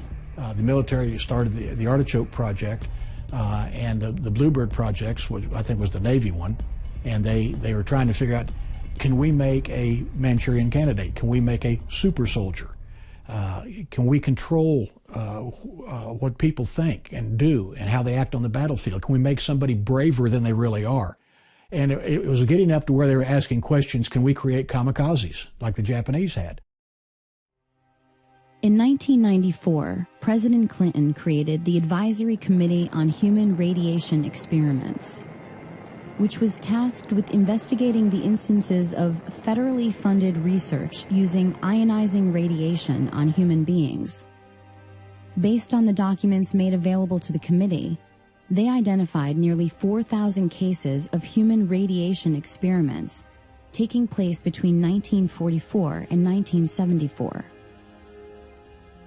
The military started the Artichoke Project, and the Bluebird projects, which I think was the Navy one, and they were trying to figure out, can we make a Manchurian Candidate? Can we make a super soldier? Can we control what people think and do and how they act on the battlefield? Can we make somebody braver than they really are? And it was getting up to where they were asking questions, can we create kamikazes like the Japanese had? In 1994, President Clinton created the Advisory Committee on Human Radiation Experiments, which was tasked with investigating the instances of federally funded research using ionizing radiation on human beings. Based on the documents made available to the committee, they identified nearly 4,000 cases of human radiation experiments taking place between 1944 and 1974.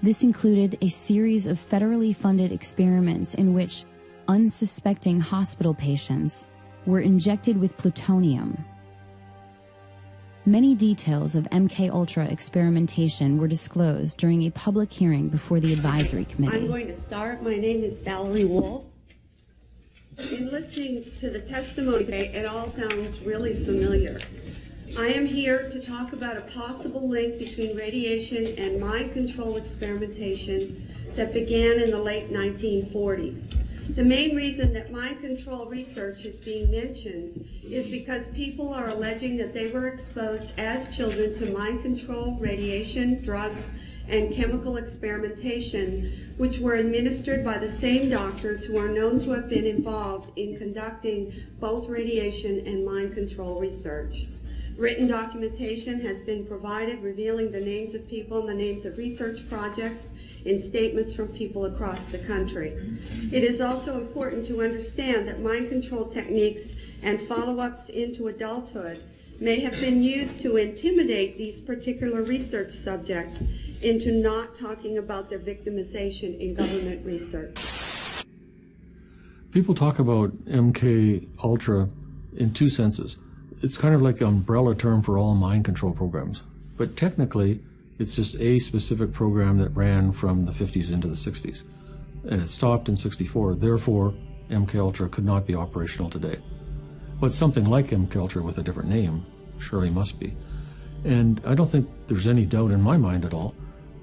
This included a series of federally funded experiments in which unsuspecting hospital patients were injected with plutonium. Many details of MKUltra experimentation were disclosed during a public hearing before the advisory committee. I'm going to start. My name is Valerie Wolf. In listening to the testimony today, it all sounds really familiar. I am here to talk about a possible link between radiation and mind control experimentation that began in the late 1940s. The main reason that mind control research is being mentioned is because people are alleging that they were exposed as children to mind control, radiation, drugs, and chemical experimentation, which were administered by the same doctors who are known to have been involved in conducting both radiation and mind control research. Written documentation has been provided revealing the names of people and the names of research projects in statements from people across the country. It is also important to understand that mind control techniques and follow-ups into adulthood may have been used to intimidate these particular research subjects into not talking about their victimization in government research. People talk about MKUltra in two senses. It's kind of like an umbrella term for all mind control programs. But technically, it's just a specific program that ran from the 50s into the 60s. And it stopped in 64. Therefore, MKUltra could not be operational today. But something like MKUltra with a different name surely must be. And I don't think there's any doubt in my mind at all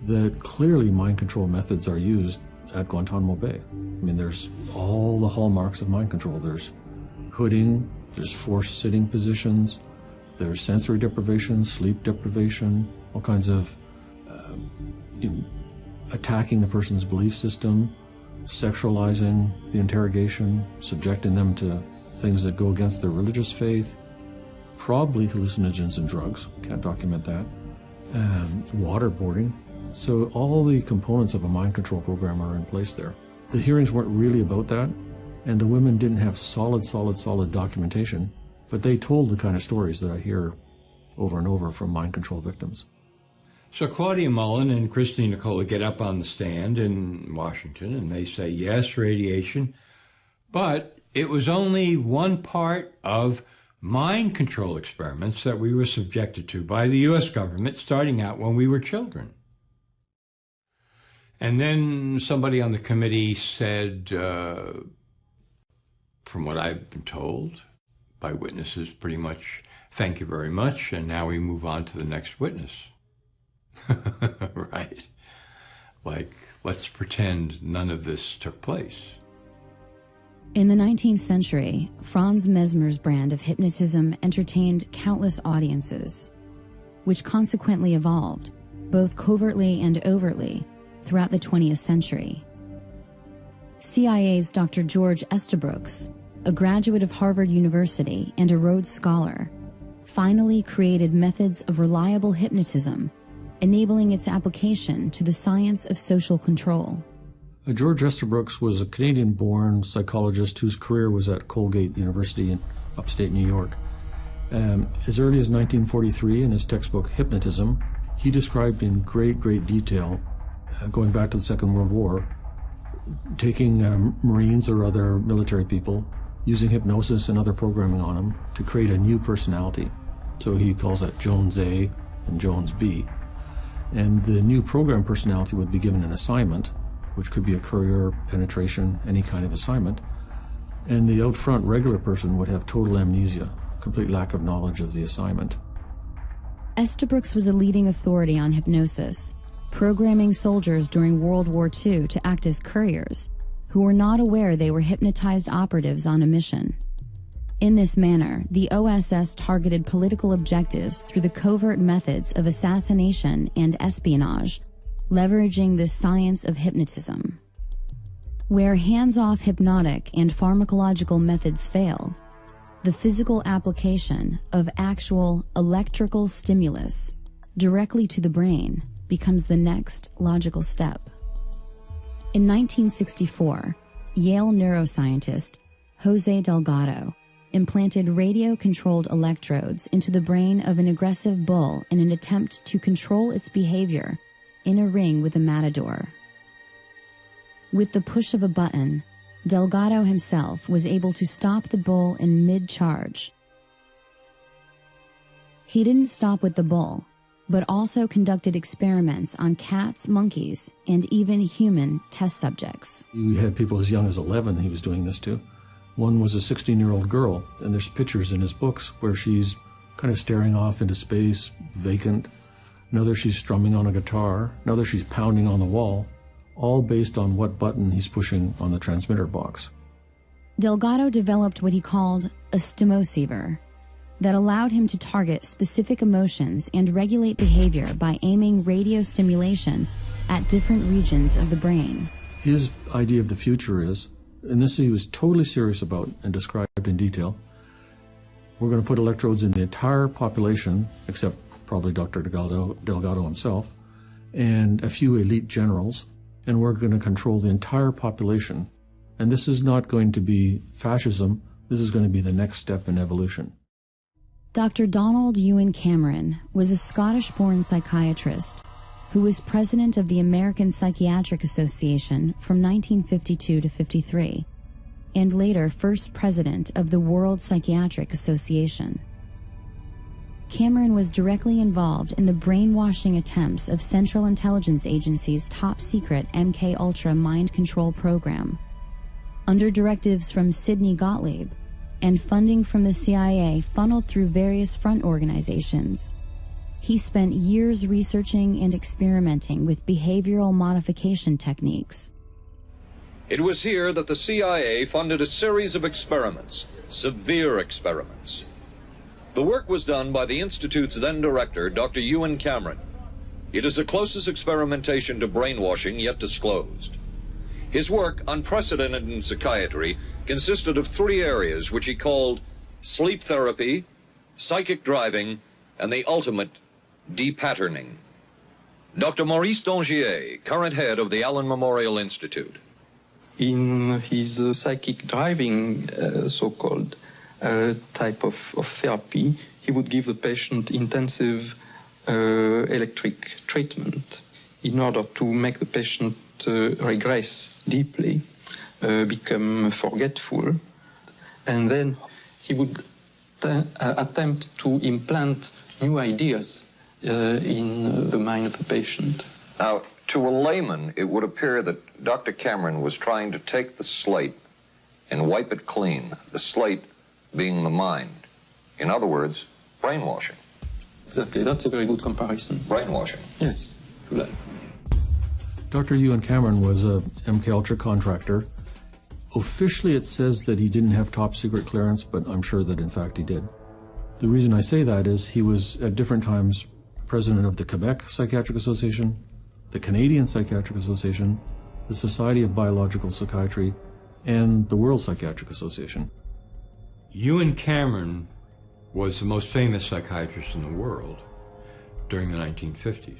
that clearly mind control methods are used at Guantanamo Bay. I mean, there's all the hallmarks of mind control. There's hooding, there's forced sitting positions, there's sensory deprivation, sleep deprivation, all kinds of attacking the person's belief system, sexualizing the interrogation, subjecting them to things that go against their religious faith, probably hallucinogens and drugs, can't document that, waterboarding. So all the components of a mind control program are in place there. The hearings weren't really about that, and the women didn't have solid documentation, but they told the kind of stories that I hear over and over from mind control victims. So Claudia Mullen and Christine Nicola get up on the stand in Washington and they say, yes, radiation, but it was only one part of mind control experiments that we were subjected to by the U.S. government starting out when we were children. And then somebody on the committee said, from what I've been told by witnesses, pretty much, thank you very much, and now we move on to the next witness. Right? Like, let's pretend none of this took place. In the 19th century, Franz Mesmer's brand of hypnotism entertained countless audiences, which consequently evolved, both covertly and overtly, throughout the 20th century. CIA's Dr. George Estabrooks, a graduate of Harvard University and a Rhodes Scholar, finally created methods of reliable hypnotism, enabling its application to the science of social control. George Estabrooks was a Canadian-born psychologist whose career was at Colgate University in upstate New York. As early as 1943, in his textbook Hypnotism, he described in great detail, going back to the Second World War, taking Marines or other military people, using hypnosis and other programming on them to create a new personality. So he calls that Jones A and Jones B. And the new program personality would be given an assignment, which could be a courier, penetration, any kind of assignment. And the out front regular person would have total amnesia, complete lack of knowledge of the assignment. Estabrooks was a leading authority on hypnosis, programming soldiers during World War II to act as couriers, who were not aware they were hypnotized operatives on a mission. In this manner, the OSS targeted political objectives through the covert methods of assassination and espionage, leveraging the science of hypnotism. Where hands-off hypnotic and pharmacological methods fail, the physical application of actual electrical stimulus directly to the brain becomes the next logical step. In 1964, Yale neuroscientist Jose Delgado implanted radio-controlled electrodes into the brain of an aggressive bull in an attempt to control its behavior in a ring with a matador. With the push of a button, Delgado himself was able to stop the bull in mid-charge. He didn't stop with the bull, but also conducted experiments on cats, monkeys, and even human test subjects. We had people as young as 11 he was doing this to. One was a 16-year-old girl, and there's pictures in his books where she's kind of staring off into space, vacant. Another, she's strumming on a guitar. Another, she's pounding on the wall, all based on what button he's pushing on the transmitter box. Delgado developed what he called a stimoceiver that allowed him to target specific emotions and regulate behavior by aiming radio stimulation at different regions of the brain. His idea of the future is, and this he was totally serious about and described in detail, we're going to put electrodes in the entire population, except probably Dr. Delgado himself, and a few elite generals, and we're going to control the entire population. And this is not going to be fascism, this is going to be the next step in evolution. Dr. Donald Ewan Cameron was a Scottish-born psychiatrist who was president of the American Psychiatric Association from 1952 to 53, and later first president of the World Psychiatric Association. Cameron was directly involved in the brainwashing attempts of Central Intelligence Agency's top-secret MK-Ultra mind control program. Under directives from Sidney Gottlieb and funding from the CIA funneled through various front organizations, he spent years researching and experimenting with behavioral modification techniques. It was here that the CIA funded a series of experiments, severe experiments. The work was done by the Institute's then director, Dr. Ewan Cameron. It is the closest experimentation to brainwashing yet disclosed. His work, unprecedented in psychiatry, consisted of 3 areas which he called sleep therapy, psychic driving, and the ultimate depatterning. Dr. Maurice Dongier, current head of the Allen Memorial Institute. In his psychic driving, so-called type of therapy, he would give the patient intensive electric treatment in order to make the patient regress deeply, become forgetful, and then he would attempt to implant new ideas in the mind of the patient. Now, to a layman, it would appear that Dr. Cameron was trying to take the slate and wipe it clean, the slate being the mind. In other words, brainwashing. Exactly, that's a very good comparison. Brainwashing. Yes, to life. Dr. Ewan Cameron was a MKUltra contractor. Officially it says that he didn't have top secret clearance, but I'm sure that in fact he did. The reason I say that is he was at different times president of the Quebec Psychiatric Association, the Canadian Psychiatric Association, the Society of Biological Psychiatry, and the World Psychiatric Association. Ewan Cameron was the most famous psychiatrist in the world during the 1950s.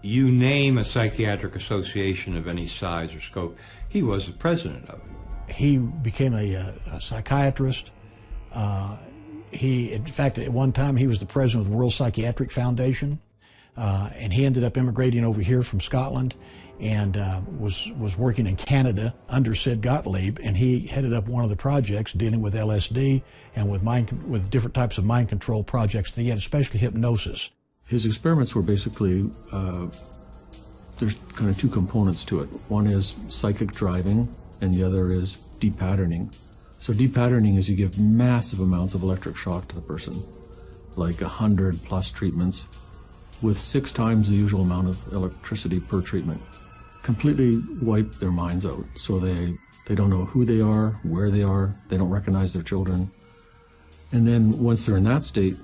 You name a psychiatric association of any size or scope, he was the president of it. He became a psychiatrist. In fact, at one time he was the president of the World Psychiatric Foundation, and he ended up immigrating over here from Scotland and was working in Canada under Sid Gottlieb, and he headed up one of the projects dealing with LSD and with different types of mind control projects. He had especially hypnosis. His experiments were basically, there's kind of 2 components to it. One is psychic driving, and the other is depatterning. So depatterning is you give massive amounts of electric shock to the person, like 100+ treatments, with 6 times the usual amount of electricity per treatment. Completely wipe their minds out, so they don't know who they are, where they are, they don't recognize their children. And then once they're in that state,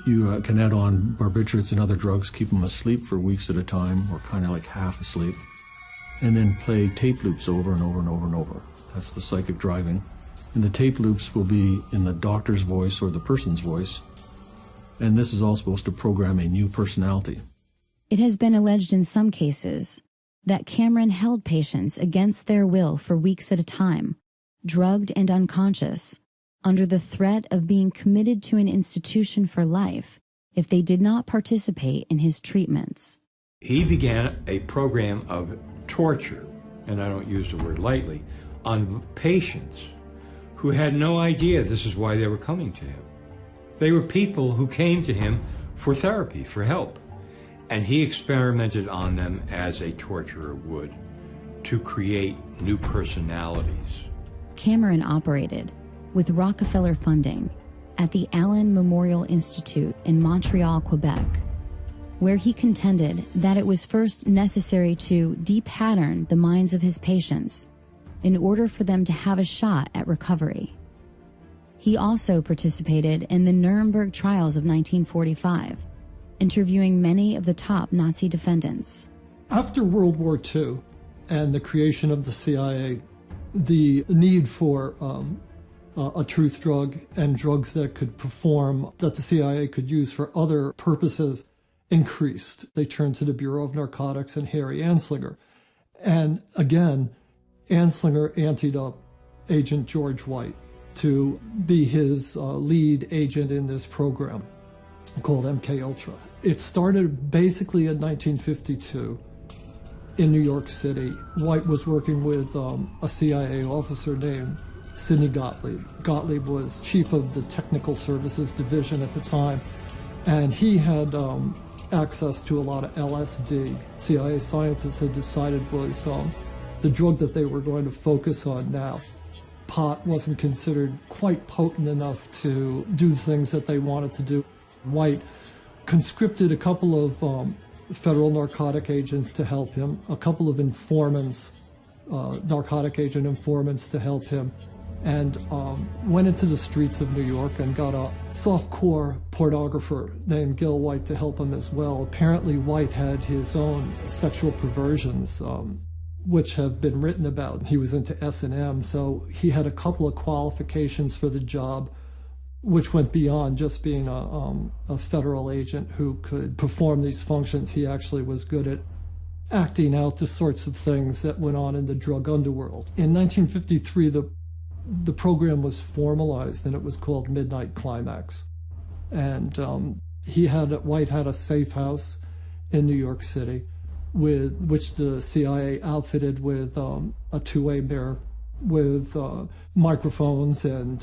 you can add on barbiturates and other drugs, keep them asleep for weeks at a time, or kind of like half asleep, and then play tape loops over and over and over and over. That's the psychic driving. And the tape loops will be in the doctor's voice or the person's voice. And this is all supposed to program a new personality. It has been alleged in some cases that Cameron held patients against their will for weeks at a time, drugged and unconscious, under the threat of being committed to an institution for life if they did not participate in his treatments. He began a program of torture, and I don't use the word lightly, on patients who had no idea this is why they were coming to him. They were people who came to him for therapy, for help. And he experimented on them as a torturer would to create new personalities. Cameron operated, with Rockefeller funding, at the Allen Memorial Institute in Montreal, Quebec, where he contended that it was first necessary to de-pattern the minds of his patients in order for them to have a shot at recovery. He also participated in the Nuremberg trials of 1945, interviewing many of the top Nazi defendants. After World War II and the creation of the CIA, the need for a truth drug and drugs that could perform, that the CIA could use for other purposes, increased. They turned to the Bureau of Narcotics and Harry Anslinger. And again, Anslinger anteed up Agent George White to be his lead agent in this program called MK-Ultra. It started basically in 1952 in New York City. White was working with a CIA officer named Sidney Gottlieb. Gottlieb was chief of the Technical Services Division at the time, and he had access to a lot of LSD. CIA scientists had decided was the drug that they were going to focus on now. Pot wasn't considered quite potent enough to do the things that they wanted to do. White conscripted a couple of federal narcotic agents to help him, a couple of informants, narcotic agent informants to help him, and went into the streets of New York and got a softcore pornographer named Gil White to help him as well. Apparently White had his own sexual perversions, which have been written about. He was into S&M, so he had a couple of qualifications for the job, which went beyond just being a federal agent who could perform these functions. He actually was good at acting out the sorts of things that went on in the drug underworld. In 1953, the program was formalized, and it was called Midnight Climax. And White had a safe house in New York City, which the CIA outfitted with a two-way mirror, with microphones and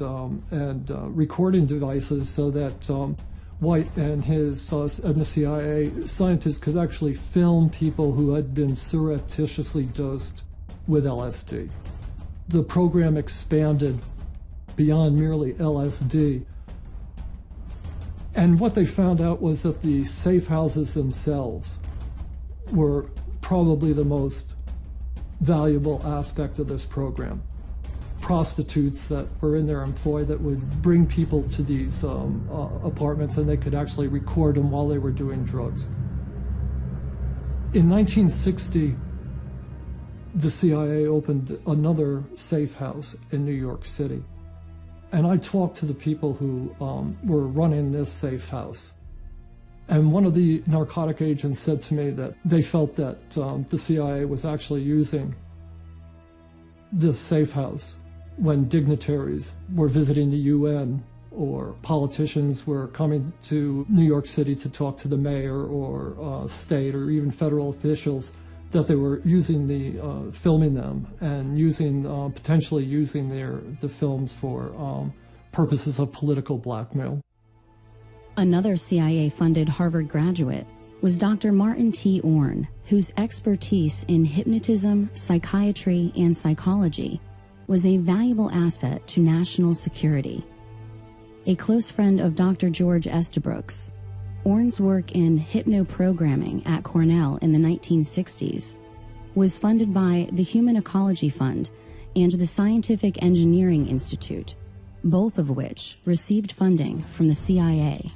recording devices, so that White and the CIA scientists could actually film people who had been surreptitiously dosed with LSD. The program expanded beyond merely LSD. And what they found out was that the safe houses themselves were probably the most valuable aspect of this program. Prostitutes that were in their employ that would bring people to these apartments, and they could actually record them while they were doing drugs. In 1960, the CIA opened another safe house in New York City. And I talked to the people who were running this safe house. And one of the narcotic agents said to me that they felt that the CIA was actually using this safe house when dignitaries were visiting the UN or politicians were coming to New York City to talk to the mayor or state or even federal officials, that they were using filming them and potentially using the films for purposes of political blackmail. Another CIA-funded Harvard graduate was Dr. Martin T. Orne, whose expertise in hypnotism, psychiatry, and psychology was a valuable asset to national security. A close friend of Dr. George Estabrooks, Orne's work in hypnoprogramming at Cornell in the 1960s was funded by the Human Ecology Fund and the Scientific Engineering Institute, both of which received funding from the CIA.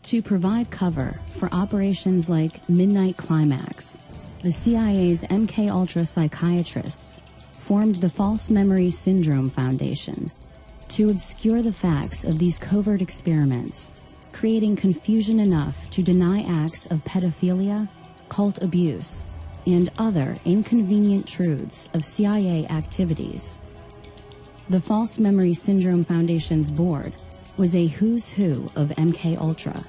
To provide cover for operations like Midnight Climax, the CIA's MK-Ultra psychiatrists formed the False Memory Syndrome Foundation to obscure the facts of these covert experiments, creating confusion enough to deny acts of pedophilia, cult abuse, and other inconvenient truths of CIA activities. The False Memory Syndrome Foundation's board was a who's who of MKUltra.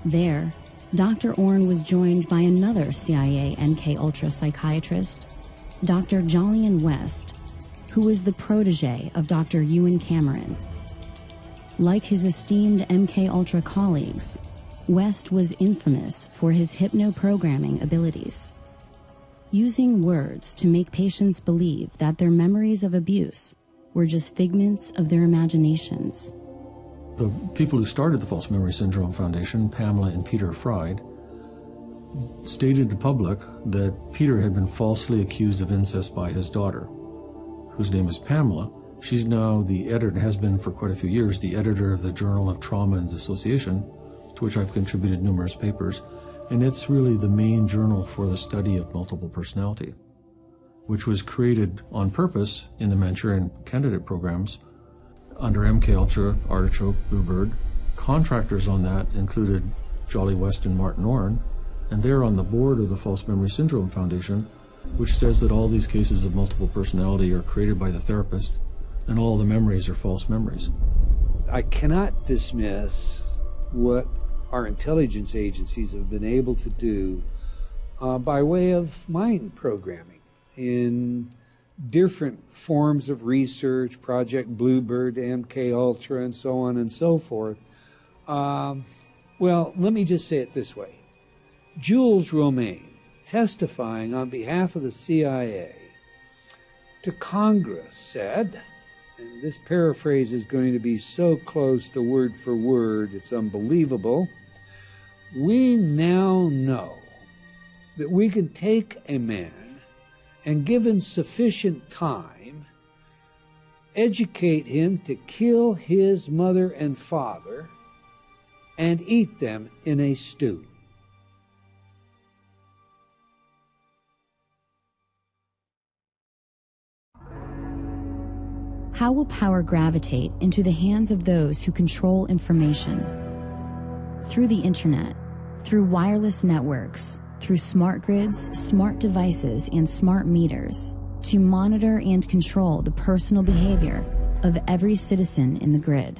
There, Dr. Orne was joined by another CIA MKUltra psychiatrist, Dr. Jolyon West, who was the protege of Dr. Ewen Cameron. Like his esteemed MKUltra colleagues, West was infamous for his hypno-programming abilities, using words to make patients believe that their memories of abuse were just figments of their imaginations. The people who started the False Memory Syndrome Foundation, Pamela and Peter Fried, stated to the public that Peter had been falsely accused of incest by his daughter, whose name is Pamela. She's now the editor, has been for quite a few years, the editor of the Journal of Trauma and Dissociation, to which I've contributed numerous papers, and it's really the main journal for the study of multiple personality, which was created on purpose in the Manchurian Candidate programs under MKUltra, Artichoke, Bluebird. Contractors on that included Jolly West and Martin Orne, and they're on the board of the False Memory Syndrome Foundation, which says that all these cases of multiple personality are created by the therapist, and all the memories are false memories. I cannot dismiss what our intelligence agencies have been able to do by way of mind programming in different forms of research, Project Bluebird, MKUltra, and so on and so forth. Well, let me just say it this way. Jules Romaine, testifying on behalf of the CIA to Congress, said, and this paraphrase is going to be so close to word for word, it's unbelievable, "We now know that we can take a man and, given sufficient time, educate him to kill his mother and father and eat them in a stew." How will power gravitate into the hands of those who control information? Through the internet, through wireless networks, through smart grids, smart devices, and smart meters, to monitor and control the personal behavior of every citizen in the grid.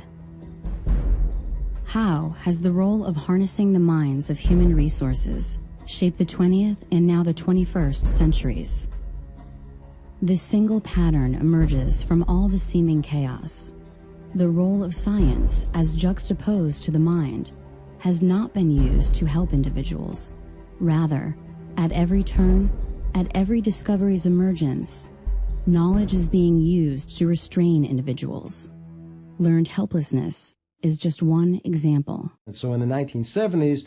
How has the role of harnessing the minds of human resources shaped the 20th and now the 21st centuries? This single pattern emerges from all the seeming chaos. The role of science, as juxtaposed to the mind, has not been used to help individuals. Rather, at every turn, at every discovery's emergence, knowledge is being used to restrain individuals. Learned helplessness is just one example. And so in the 1970s,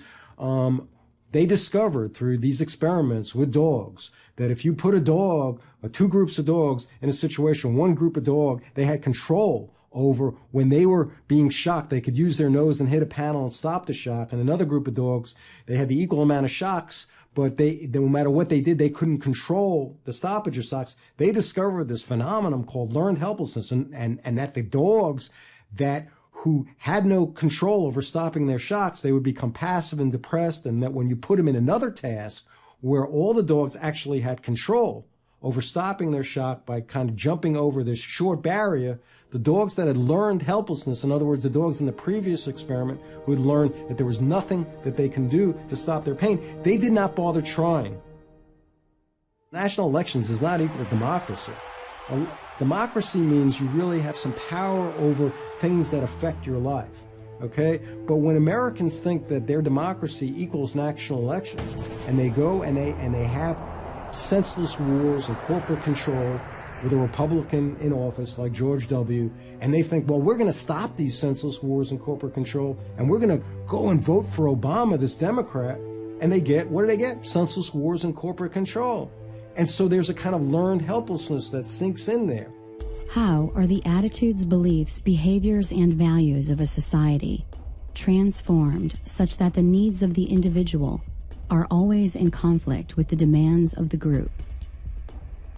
they discovered through these experiments with dogs that if you put a dog, or two groups of dogs in a situation, one group of dog, they had control over when they were being shocked. They could use their nose and hit a panel and stop the shock. And another group of dogs, they had the equal amount of shocks, but they no matter what they did, they couldn't control the stoppage of shocks. They discovered this phenomenon called learned helplessness, and that the dogs who had no control over stopping their shocks, they would become passive and depressed, and that when you put them in another task where all the dogs actually had control over stopping their shock by kind of jumping over this short barrier, the dogs that had learned helplessness, in other words, the dogs in the previous experiment who had learned that there was nothing that they can do to stop their pain, they did not bother trying. National elections is not equal to democracy. Democracy means you really have some power over things that affect your life, okay? But when Americans think that their democracy equals national elections, and they go and they have senseless wars and corporate control with a Republican in office like George W., and they think, well, we're going to stop these senseless wars and corporate control, and we're going to go and vote for Obama, this Democrat, and they get, what do they get? Senseless wars and corporate control. And so there's a kind of learned helplessness that sinks in there. How are the attitudes, beliefs, behaviors, and values of a society transformed such that the needs of the individual are always in conflict with the demands of the group?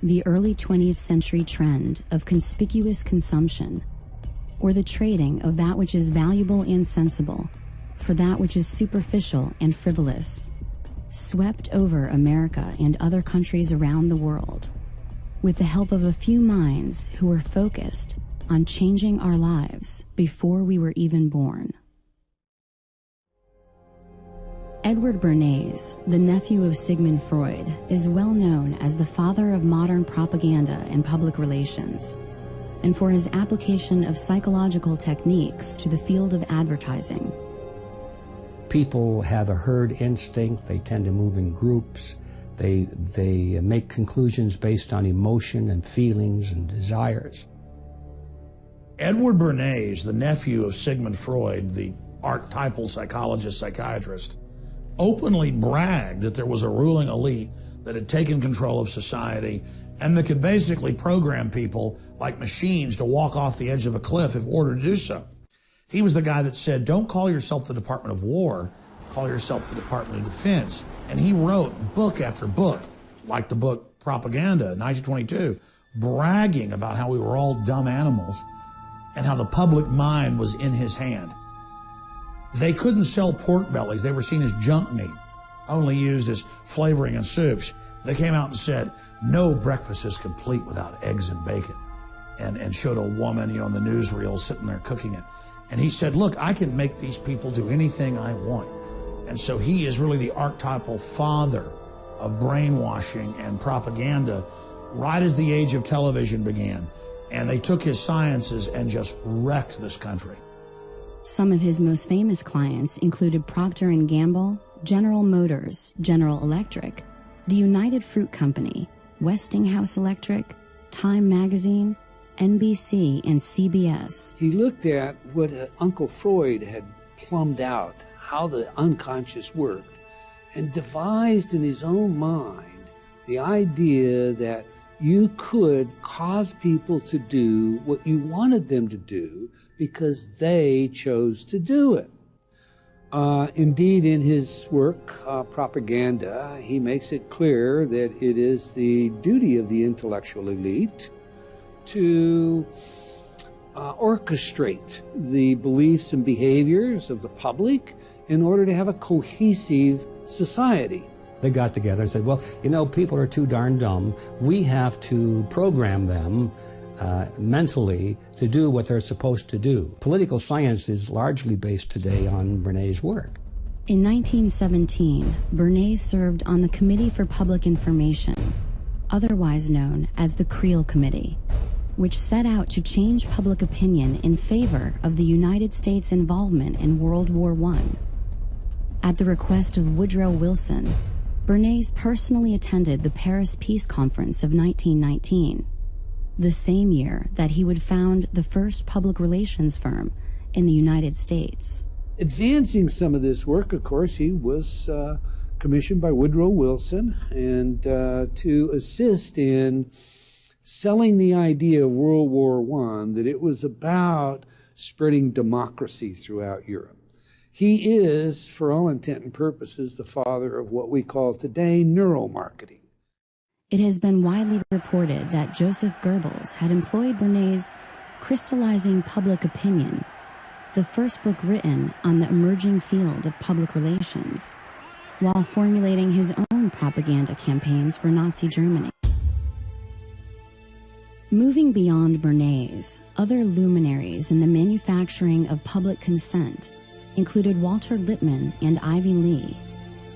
the early 20th century trend of conspicuous consumption, or the trading of that which is valuable and sensible for that which is superficial and frivolous, swept over America and other countries around the world, with the help of a few minds who were focused on changing our lives before we were even born. Edward Bernays, the nephew of Sigmund Freud, is well known as the father of modern propaganda and public relations, and for his application of psychological techniques to the field of advertising. People have a herd instinct. They tend to move in groups. They make conclusions based on emotion and feelings and desires. Edward Bernays, the nephew of Sigmund Freud, the archetypal psychologist, psychiatrist, openly bragged that there was a ruling elite that had taken control of society and that could basically program people like machines to walk off the edge of a cliff if ordered to do so. He was the guy that said, don't call yourself the Department of War, call yourself the Department of Defense. And he wrote book after book, like the book Propaganda, 1922, bragging about how we were all dumb animals and how the public mind was in his hand. They couldn't sell pork bellies. They were seen as junk meat, only used as flavoring in soups. They came out and said, no breakfast is complete without eggs and bacon, and showed a woman, in the newsreel sitting there cooking it. And he said, look, I can make these people do anything I want. And so he is really the archetypal father of brainwashing and propaganda right as the age of television began. And they took his sciences and just wrecked this country. Some of his most famous clients included Procter & Gamble, General Motors, General Electric, the United Fruit Company, Westinghouse Electric, Time Magazine, NBC, and CBS. He looked at what Uncle Freud had plumbed out, how the unconscious worked, and devised in his own mind the idea that you could cause people to do what you wanted them to do because they chose to do it. Indeed, in his work, Propaganda, he makes it clear that it is the duty of the intellectual elite to orchestrate the beliefs and behaviors of the public in order to have a cohesive society. They got together and said, well, people are too darn dumb. We have to program them mentally to do what they're supposed to do. Political science is largely based today on Bernays' work. In 1917, Bernays served on the Committee for Public Information, otherwise known as the Creel Committee, which set out to change public opinion in favor of the United States' involvement in World War I. At the request of Woodrow Wilson, Bernays personally attended the Paris Peace Conference of 1919, the same year that he would found the first public relations firm in the United States. Advancing some of this work, of course, he was commissioned by Woodrow Wilson and to assist in selling the idea of World War I, that it was about spreading democracy throughout Europe. He is, for all intent and purposes, the father of what we call today neuromarketing. It has been widely reported that Joseph Goebbels had employed Bernays' Crystallizing Public Opinion, the first book written on the emerging field of public relations, while formulating his own propaganda campaigns for Nazi Germany. Moving beyond Bernays, other luminaries in the manufacturing of public consent included Walter Lippmann and Ivy Lee,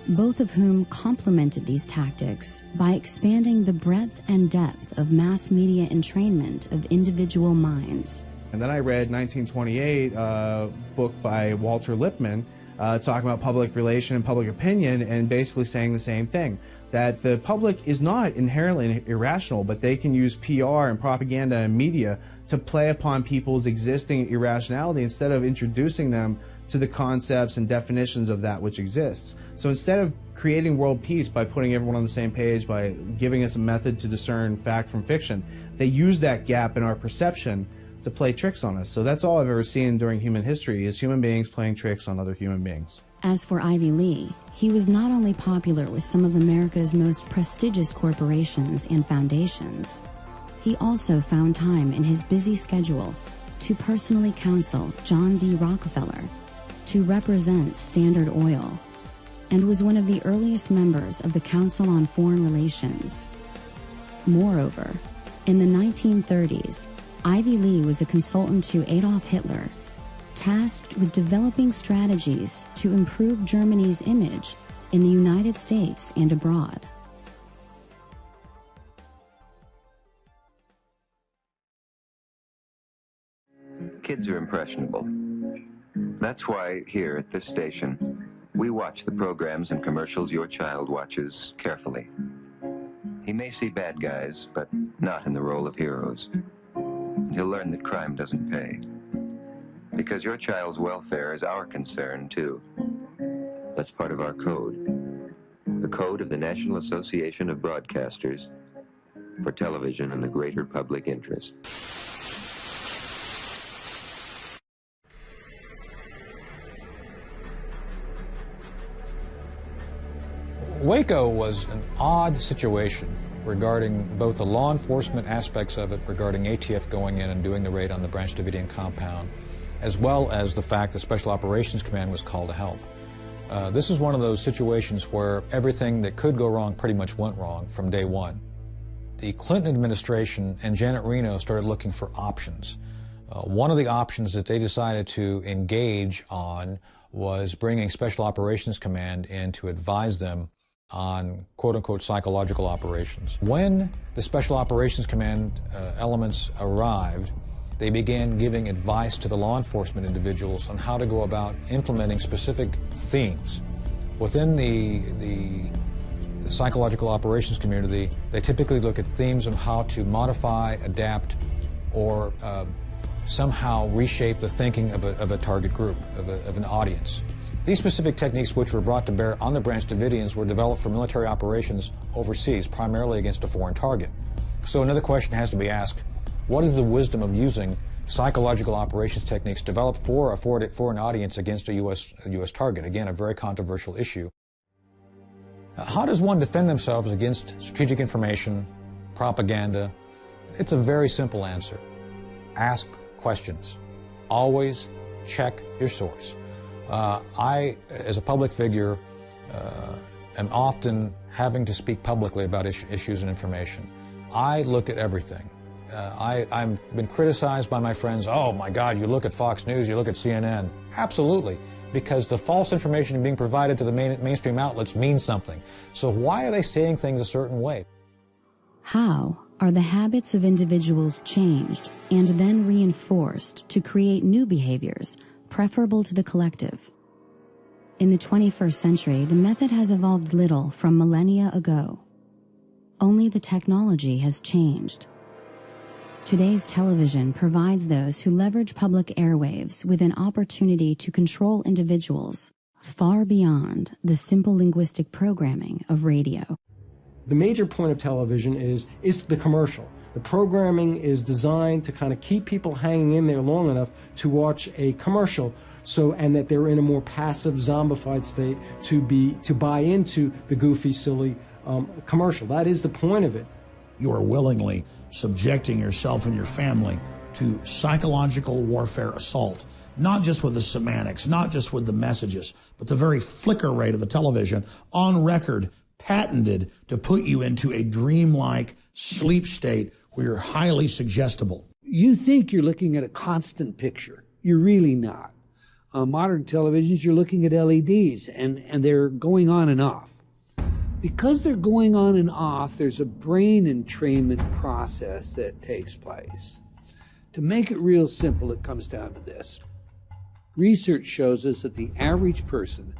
both of whom complemented these tactics by expanding the breadth and depth of mass media entrainment of individual minds. And then I read 1928, a book by Walter Lippmann talking about public relation and public opinion, and basically saying the same thing, that the public is not inherently irrational, but they can use PR and propaganda and media to play upon people's existing irrationality instead of introducing them to the concepts and definitions of that which exists. So instead of creating world peace by putting everyone on the same page, by giving us a method to discern fact from fiction, they use that gap in our perception to play tricks on us. So that's all I've ever seen during human history, is human beings playing tricks on other human beings. As for Ivy Lee, he was not only popular with some of America's most prestigious corporations and foundations, he also found time in his busy schedule to personally counsel John D. Rockefeller, to represent Standard Oil, and was one of the earliest members of the Council on Foreign Relations. Moreover, in the 1930s, Ivy Lee was a consultant to Adolf Hitler, tasked with developing strategies to improve Germany's image in the United States and abroad. Kids are impressionable. That's why here at this station, we watch the programs and commercials your child watches carefully. He may see bad guys, but not in the role of heroes. He'll learn that crime doesn't pay. Because your child's welfare is our concern, too. That's part of our code. The code of the National Association of Broadcasters for television in the greater public interest. Waco was an odd situation regarding both the law enforcement aspects of it, regarding ATF going in and doing the raid on the Branch Davidian compound, as well as the fact that Special Operations Command was called to help. This is one of those situations where everything that could go wrong pretty much went wrong from day one. The Clinton administration and Janet Reno started looking for options. One of the options that they decided to engage on was bringing Special Operations Command in to advise them on quote-unquote psychological operations. When the Special Operations Command elements arrived, they began giving advice to the law enforcement individuals on how to go about implementing specific themes. Within the psychological operations community, they typically look at themes of how to modify, adapt, or somehow reshape the thinking of a target group, of an audience. These specific techniques, which were brought to bear on the Branch Davidians, were developed for military operations overseas, primarily against a foreign target. So another question has to be asked: what is the wisdom of using psychological operations techniques developed for an audience against a U.S. target? Again, a very controversial issue. How does one defend themselves against strategic information, propaganda? It's a very simple answer. Ask questions. Always check your source. I, as a public figure, am often having to speak publicly about issues and information. I look at everything. I've been criticized by my friends. Oh my God, you look at Fox News, you look at CNN. Absolutely, because the false information being provided to the mainstream outlets means something. So why are they saying things a certain way? How are the habits of individuals changed and then reinforced to create new behaviors preferable to the collective? In the 21st century, the method has evolved little from millennia ago. Only the technology has changed. Today's television provides those who leverage public airwaves with an opportunity to control individuals far beyond the simple linguistic programming of radio. The major point of television is the commercial. The programming is designed to kind of keep people hanging in there long enough to watch a commercial, and that they're in a more passive, zombified state to buy into the goofy, silly commercial. That is the point of it. You are willingly subjecting yourself and your family to psychological warfare assault, not just with the semantics, not just with the messages, but the very flicker rate of the television, on record, patented to put you into a dreamlike sleep state where you're highly suggestible. You think you're looking at a constant picture. You're really not. On modern televisions, you're looking at LEDs, and they're going on and off. Because they're going on and off, there's a brain entrainment process that takes place. To make it real simple, it comes down to this. Research shows us that the average person,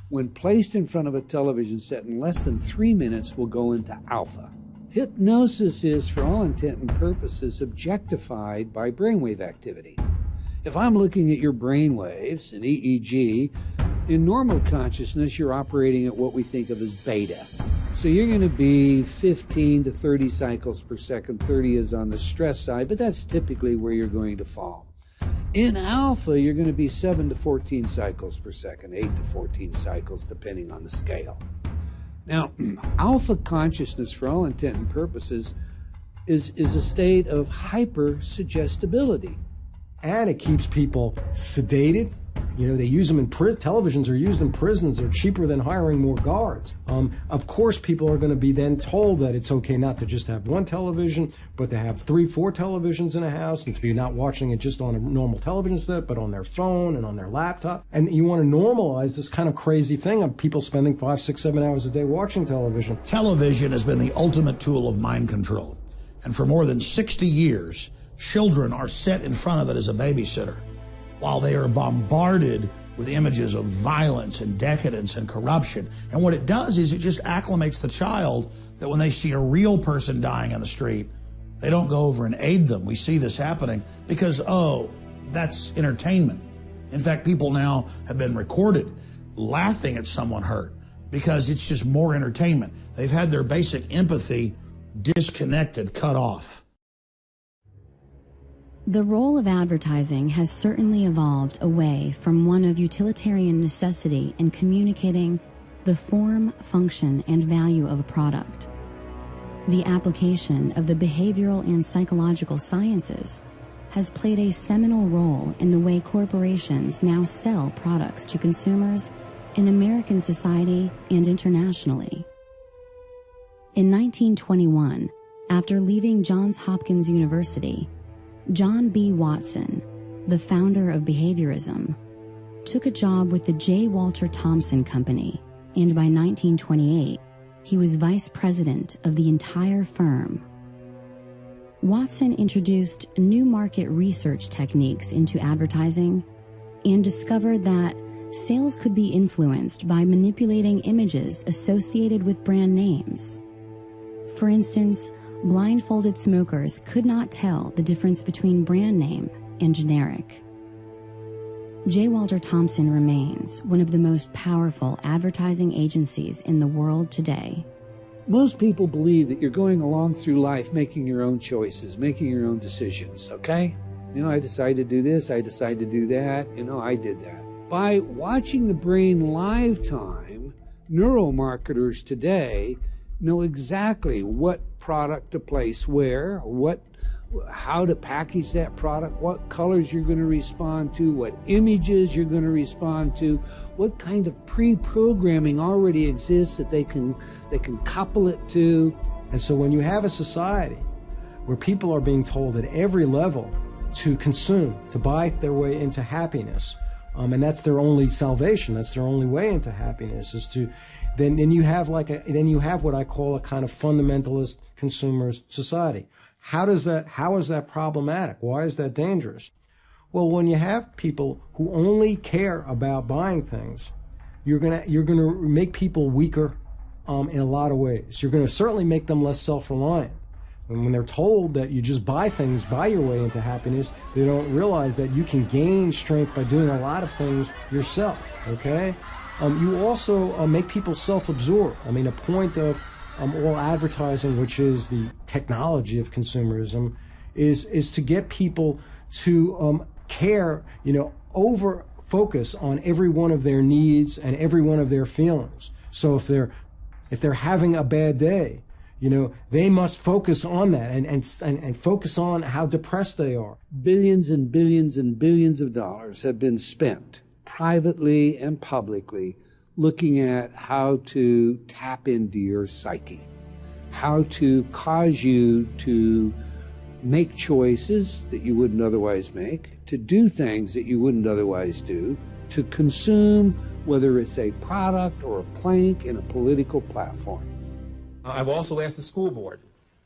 when placed in front of a television set in less than 3 minutes, will go into alpha. Hypnosis is, for all intent and purposes, objectified by brainwave activity. If I'm looking at your brainwaves, an EEG, in normal consciousness, you're operating at what we think of as beta. So you're going to be 15 to 30 cycles per second. 30 is on the stress side, but that's typically where you're going to fall. In alpha, you're going to be 7 to 14 cycles per second, 8 to 14 cycles, depending on the scale. Now, alpha consciousness, for all intent and purposes, is a state of hyper-suggestibility. And it keeps people sedated. You know, they use them in televisions are used in prisons. They're cheaper than hiring more guards. Of course, people are going to be then told that it's okay not to just have one television, but to have 3, 4 televisions in a house, and to be not watching it just on a normal television set, but on their phone and on their laptop. And you want to normalize this kind of crazy thing of people spending 5, 6, 7 hours a day watching television. Television has been the ultimate tool of mind control. And for more than 60 years, children are set in front of it as a babysitter, while they are bombarded with images of violence and decadence and corruption. And what it does is it just acclimates the child that when they see a real person dying on the street, they don't go over and aid them. We see this happening because, oh, that's entertainment. In fact, people now have been recorded laughing at someone hurt because it's just more entertainment. They've had their basic empathy disconnected, cut off. The role of advertising has certainly evolved away from one of utilitarian necessity in communicating the form, function, and value of a product. The application of the behavioral and psychological sciences has played a seminal role in the way corporations now sell products to consumers in American society and internationally. In 1921, after leaving Johns Hopkins University, John B. Watson, the founder of behaviorism, took a job with the J. Walter Thompson Company, and by 1928, he was vice president of the entire firm. Watson introduced new market research techniques into advertising and discovered that sales could be influenced by manipulating images associated with brand names. For instance, blindfolded smokers could not tell the difference between brand name and generic. J. Walter Thompson remains one of the most powerful advertising agencies in the world today. Most people believe that you're going along through life making your own choices, making your own decisions, okay? You know, I decided to do this, I decided to do that, I did that. By watching the brain live time, neuromarketers today know exactly what product to place where, how to package that product, what colors you're going to respond to, what images you're going to respond to, what kind of pre-programming already exists that they can couple it to. And so when you have a society where people are being told at every level to consume, to buy their way into happiness, and that's their only salvation, that's their only way into happiness, is to then you have what I call a kind of fundamentalist consumer society. How is that problematic? Why is that dangerous? Well, when you have people who only care about buying things, you're gonna make people weaker in a lot of ways. You're gonna certainly make them less self-reliant. And when they're told that you just buy things, buy your way into happiness, they don't realize that you can gain strength by doing a lot of things yourself, okay? You also make people self-absorbed. I mean, a point of all advertising, which is the technology of consumerism, is to get people to care, over focus on every one of their needs and every one of their feelings. So if they're having a bad day, they must focus on that and focus on how depressed they are. Billions and billions and billions of dollars have been spent privately and publicly looking at how to tap into your psyche, how to cause you to make choices that you wouldn't otherwise make, to do things that you wouldn't otherwise do, to consume, whether it's a product or a plank in a political platform. I've also asked the school board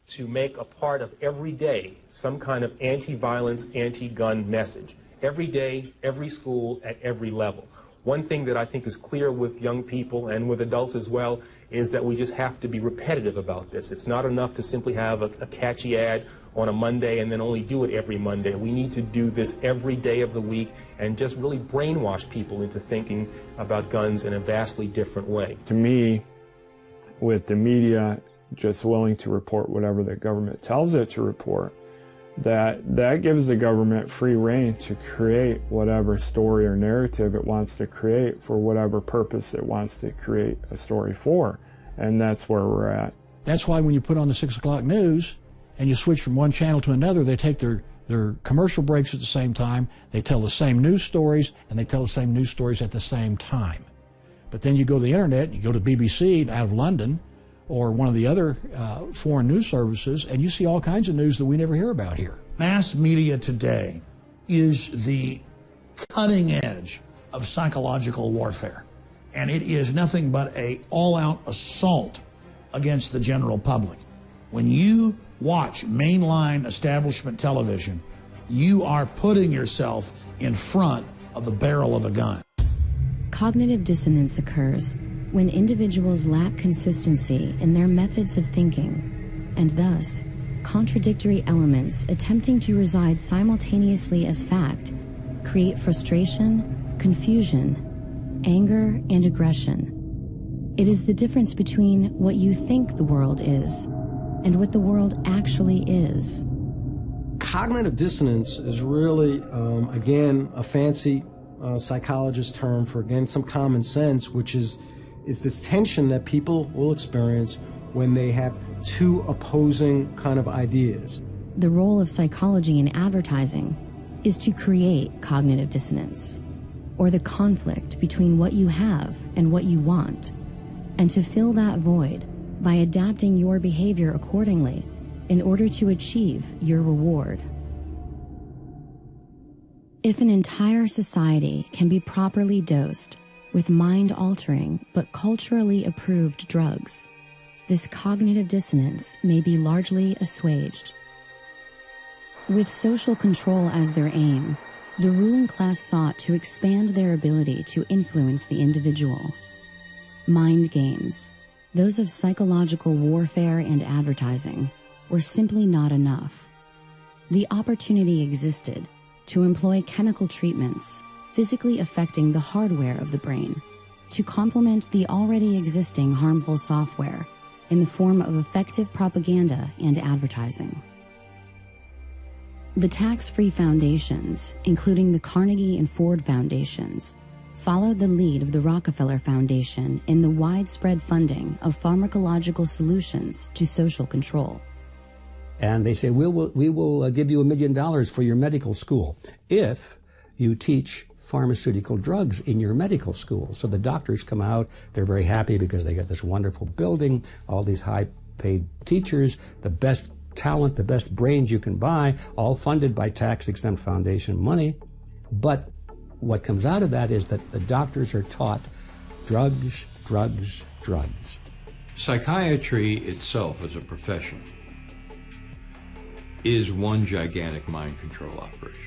to make a part of every day some kind of anti-violence, anti-gun message. Every day, every school, at every level. One thing that I think is clear with young people and with adults as well is that we just have to be repetitive about this. It's not enough to simply have a catchy ad on a Monday and then only do it every Monday. We need to do this every day of the week and just really brainwash people into thinking about guns in a vastly different way. To me, with the media just willing to report whatever the government tells it to report, that gives the government free rein to create whatever story or narrative it wants to create for whatever purpose it wants to create a story for. And that's where we're at. That's why when you put on the 6 o'clock news and you switch from one channel to another, they take their commercial breaks at the same time, they tell the same news stories, and they tell the same news stories at the same time. But then you go to the internet, you go to BBC out of London, or one of the other foreign news services, and you see all kinds of news that we never hear about here. Mass media today is the cutting edge of psychological warfare, and it is nothing but an all-out assault against the general public. When you watch mainline establishment television, you are putting yourself in front of the barrel of a gun. Cognitive dissonance occurs when individuals lack consistency in their methods of thinking, and thus, contradictory elements attempting to reside simultaneously as fact create frustration, confusion, anger, and aggression. It is the difference between what you think the world is and what the world actually is. Cognitive dissonance is really, again, a fancy psychologist term for, again, some common sense, which is this tension that people will experience when they have two opposing kind of ideas. The role of psychology in advertising is to create cognitive dissonance, or the conflict between what you have and what you want, and to fill that void by adapting your behavior accordingly in order to achieve your reward. If an entire society can be properly dosed with mind-altering but culturally approved drugs, this cognitive dissonance may be largely assuaged. With social control as their aim, the ruling class sought to expand their ability to influence the individual. Mind games, those of psychological warfare and advertising, were simply not enough. The opportunity existed to employ chemical treatments, physically affecting the hardware of the brain, to complement the already existing harmful software in the form of effective propaganda and advertising. The tax-free foundations, including the Carnegie and Ford Foundations, followed the lead of the Rockefeller Foundation in the widespread funding of pharmacological solutions to social control. And they say, we will give you $1 million for your medical school if you teach pharmaceutical drugs in your medical school. So the doctors come out, they're very happy because they got this wonderful building, all these high-paid teachers, the best talent, the best brains you can buy, all funded by tax-exempt foundation money. But what comes out of that is that the doctors are taught drugs, drugs, drugs. Psychiatry itself as a profession is one gigantic mind control operation.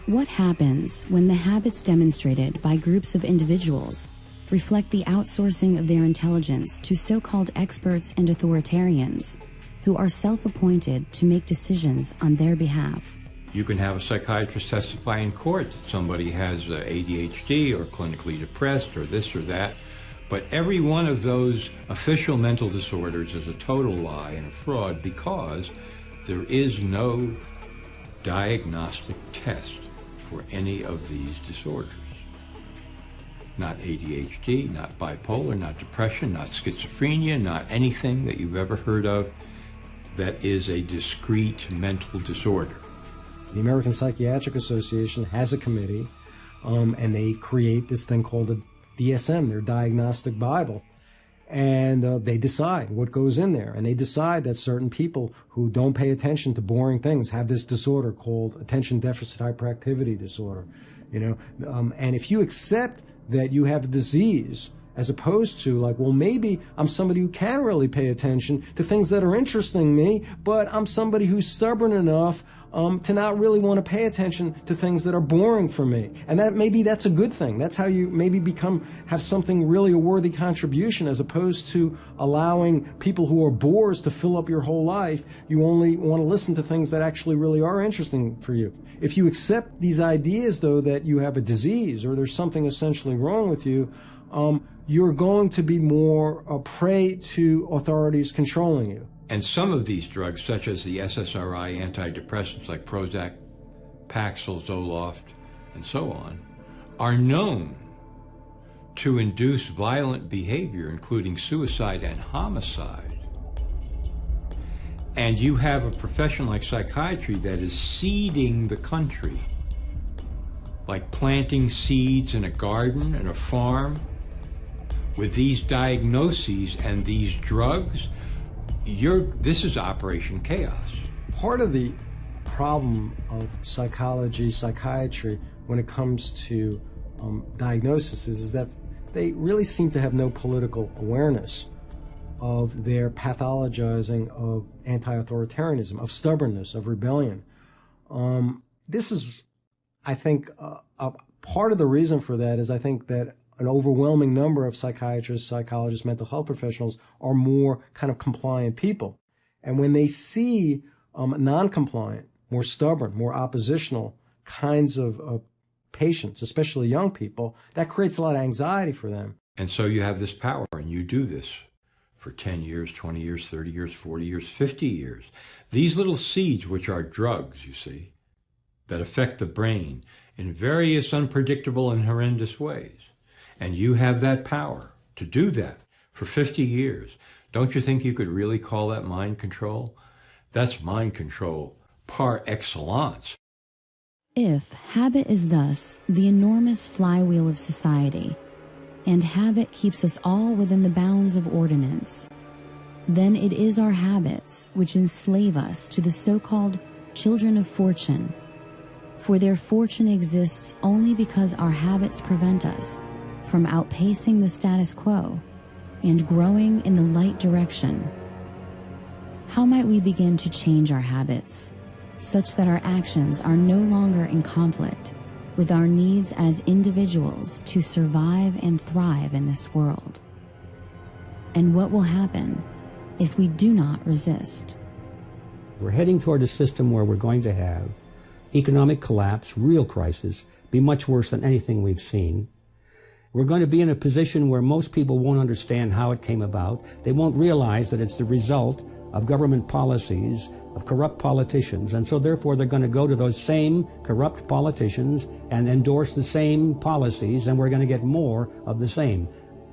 What happens when the habits demonstrated by groups of individuals reflect the outsourcing of their intelligence to so-called experts and authoritarians who are self-appointed to make decisions on their behalf? You can have a psychiatrist testify in court that somebody has ADHD or clinically depressed or this or that, but every one of those official mental disorders is a total lie and a fraud because there is no diagnostic test for any of these disorders. Not ADHD, not bipolar, not depression, not schizophrenia, not anything that you've ever heard of that is a discrete mental disorder. The American Psychiatric Association has a committee, and they create this thing called the DSM, their Diagnostic Bible. And they decide what goes in there. And they decide that certain people who don't pay attention to boring things have this disorder called attention deficit hyperactivity disorder. You know, and if you accept that you have a disease, as opposed to like, well, maybe I'm somebody who can really pay attention to things that are interesting me, but I'm somebody who's stubborn enough to not really want to pay attention to things that are boring for me. And that maybe that's a good thing. That's how you maybe have something really a worthy contribution, as opposed to allowing people who are bores to fill up your whole life. You only want to listen to things that actually really are interesting for you. If you accept these ideas, though, that you have a disease or there's something essentially wrong with you, you're going to be more a prey to authorities controlling you. And some of these drugs, such as the SSRI antidepressants like Prozac, Paxil, Zoloft, and so on, are known to induce violent behavior, including suicide and homicide. And you have a profession like psychiatry that is seeding the country, like planting seeds in a garden and a farm with these diagnoses and these drugs. This is Operation Chaos. Part of the problem of psychology, psychiatry, when it comes to diagnosis is that they really seem to have no political awareness of their pathologizing of anti-authoritarianism, of stubbornness, of rebellion. This is, I think, a part of the reason for that is I think that an overwhelming number of psychiatrists, psychologists, mental health professionals are more kind of compliant people. And when they see non-compliant, more stubborn, more oppositional kinds of patients, especially young people, that creates a lot of anxiety for them. And so you have this power, and you do this for 10 years, 20 years, 30 years, 40 years, 50 years. These little seeds, which are drugs, you see, that affect the brain in various unpredictable and horrendous ways. And you have that power to do that for 50 years. Don't you think you could really call that mind control? That's mind control par excellence. If habit is thus the enormous flywheel of society, and habit keeps us all within the bounds of ordinance, then it is our habits which enslave us to the so-called children of fortune. For their fortune exists only because our habits prevent us from outpacing the status quo and growing in the light direction. How might we begin to change our habits such that our actions are no longer in conflict with our needs as individuals to survive and thrive in this world? And what will happen if we do not resist? We're heading toward a system where we're going to have economic collapse, real crisis, be much worse than anything we've seen. We're going to be in a position where most people won't understand how it came about. They won't realize that it's the result of government policies, of corrupt politicians, and so therefore they're going to go to those same corrupt politicians and endorse the same policies, and we're going to get more of the same.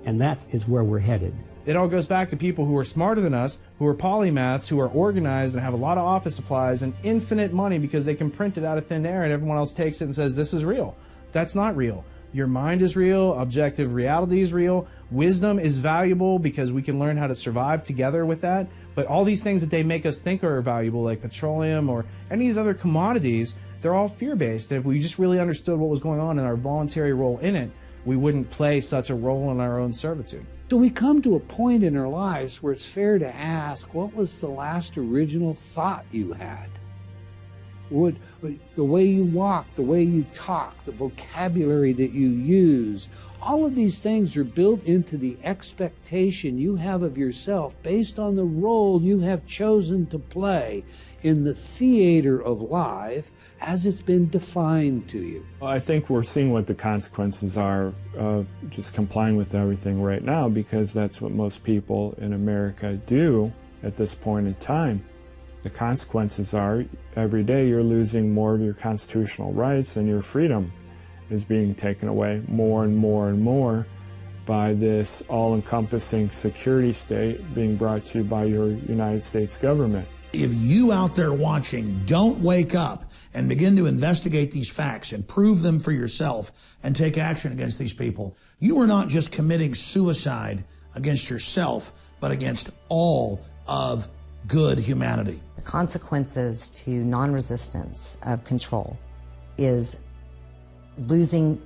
And that is where we're headed. It all goes back to people who are smarter than us, who are polymaths, who are organized and have a lot of office supplies and infinite money because they can print it out of thin air and everyone else takes it and says, this is real. That's not real. Your mind is real, objective reality is real, wisdom is valuable because we can learn how to survive together with that. But all these things that they make us think are valuable, like petroleum or any of these other commodities, they're all fear-based. And if we just really understood what was going on in our voluntary role in it, we wouldn't play such a role in our own servitude. So we come to a point in our lives where it's fair to ask, what was the last original thought you had? The way you walk, the way you talk, the vocabulary that you use, all of these things are built into the expectation you have of yourself based on the role you have chosen to play in the theater of life as it's been defined to you. I think we're seeing what the consequences are of just complying with everything right now, because that's what most people in America do at this point in time. The consequences are every day you're losing more of your constitutional rights and your freedom is being taken away more and more and more by this all-encompassing security state being brought to you by your United States government. If you out there watching don't wake up and begin to investigate these facts and prove them for yourself and take action against these people, you are not just committing suicide against yourself, but against all of good humanity. The consequences to non-resistance of control is losing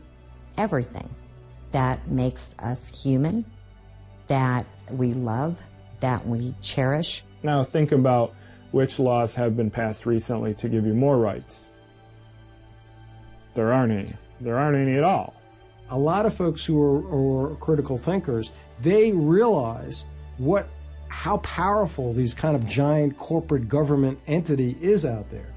everything that makes us human, that we love, that we cherish. Now think about which laws have been passed recently to give you more rights. There aren't any. There aren't any at all. A lot of folks who are critical thinkers, they realize how powerful these kind of giant corporate government entity is out there.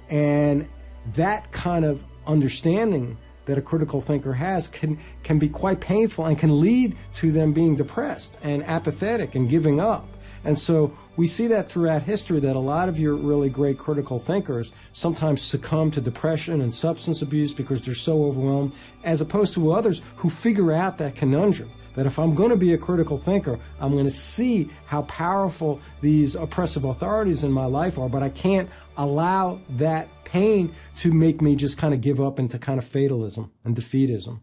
And that kind of understanding that a critical thinker has can be quite painful and can lead to them being depressed and apathetic and giving up. And so we see that throughout history, that a lot of your really great critical thinkers sometimes succumb to depression and substance abuse because they're so overwhelmed, as opposed to others who figure out that conundrum, that if I'm going to be a critical thinker, I'm going to see how powerful these oppressive authorities in my life are, but I can't allow that pain to make me just kind of give up into kind of fatalism and defeatism.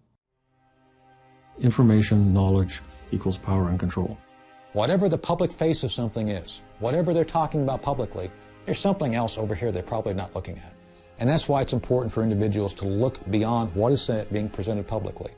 Information, knowledge equals power and control. Whatever the public face of something is, whatever they're talking about publicly, there's something else over here they're probably not looking at. And that's why it's important for individuals to look beyond what is being presented publicly.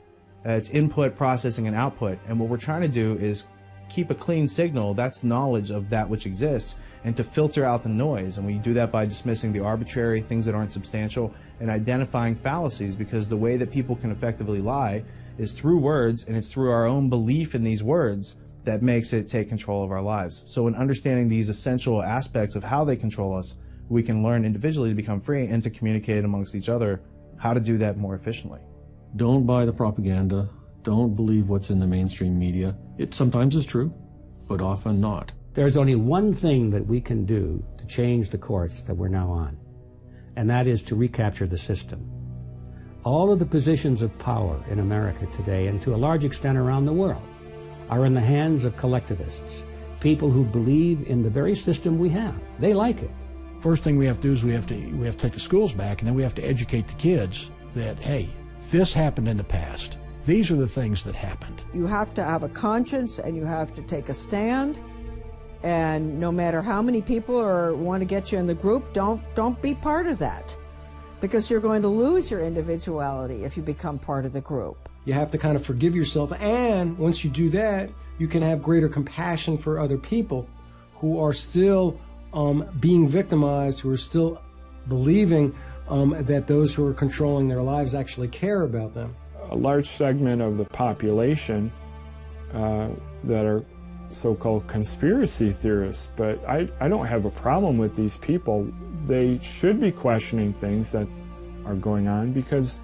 It's input, processing, and output. And what we're trying to do is keep a clean signal, that's knowledge of that which exists, and to filter out the noise. And we do that by dismissing the arbitrary, things that aren't substantial, and identifying fallacies, because the way that people can effectively lie is through words, and it's through our own belief in these words that makes it take control of our lives. So in understanding these essential aspects of how they control us, we can learn individually to become free and to communicate amongst each other how to do that more efficiently. Don't buy the propaganda. Don't believe what's in the mainstream media. It sometimes is true, but often not. There's only one thing that we can do to change the course that we're now on, and that is to recapture the system. All of the positions of power in America today, and to a large extent around the world, are in the hands of collectivists, people who believe in the very system we have. They like it. First thing we have to do is we have to take the schools back, and then we have to educate the kids that, hey, this happened in the past. These are the things that happened. You have to have a conscience, and you have to take a stand. And no matter how many people want to get you in the group, don't be part of that, because you're going to lose your individuality if you become part of the group. You have to kind of forgive yourself, and once you do that, you can have greater compassion for other people who are still being victimized, who are still believing that those who are controlling their lives actually care about them. A large segment of the population that are so-called conspiracy theorists, but I don't have a problem with these people. They should be questioning things that are going on, because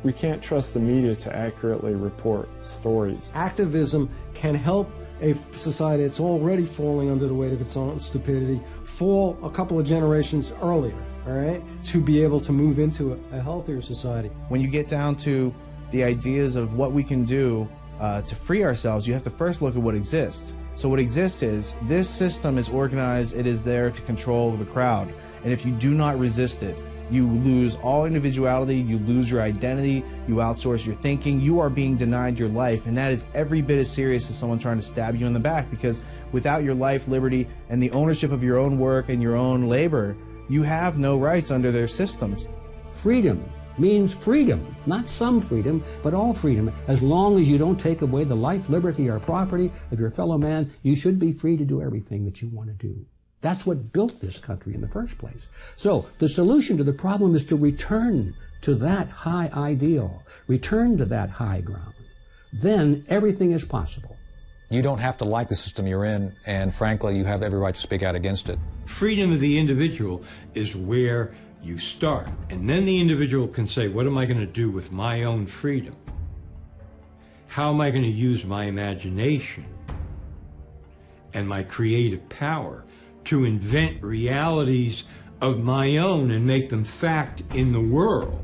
we can't trust the media to accurately report stories. Activism can help a society that's already falling under the weight of its own stupidity fall a couple of generations earlier, all right, to be able to move into a healthier society. When you get down to the ideas of what we can do to free ourselves, you have to first look at what exists. So what exists is, this system is organized, it is there to control the crowd. And if you do not resist it, you lose all individuality, you lose your identity, you outsource your thinking, you are being denied your life. And that is every bit as serious as someone trying to stab you in the back, because without your life, liberty, and the ownership of your own work and your own labor, you have no rights under their systems. Freedom means freedom, not some freedom, but all freedom. As long as you don't take away the life, liberty, or property of your fellow man, you should be free to do everything that you want to do. That's what built this country in the first place. So the solution to the problem is to return to that high ideal, return to that high ground. Then everything is possible. You don't have to like the system you're in, and frankly, you have every right to speak out against it. Freedom of the individual is where you start, and then the individual can say, what am I going to do with my own freedom? How am I going to use my imagination and my creative power to invent realities of my own and make them fact in the world,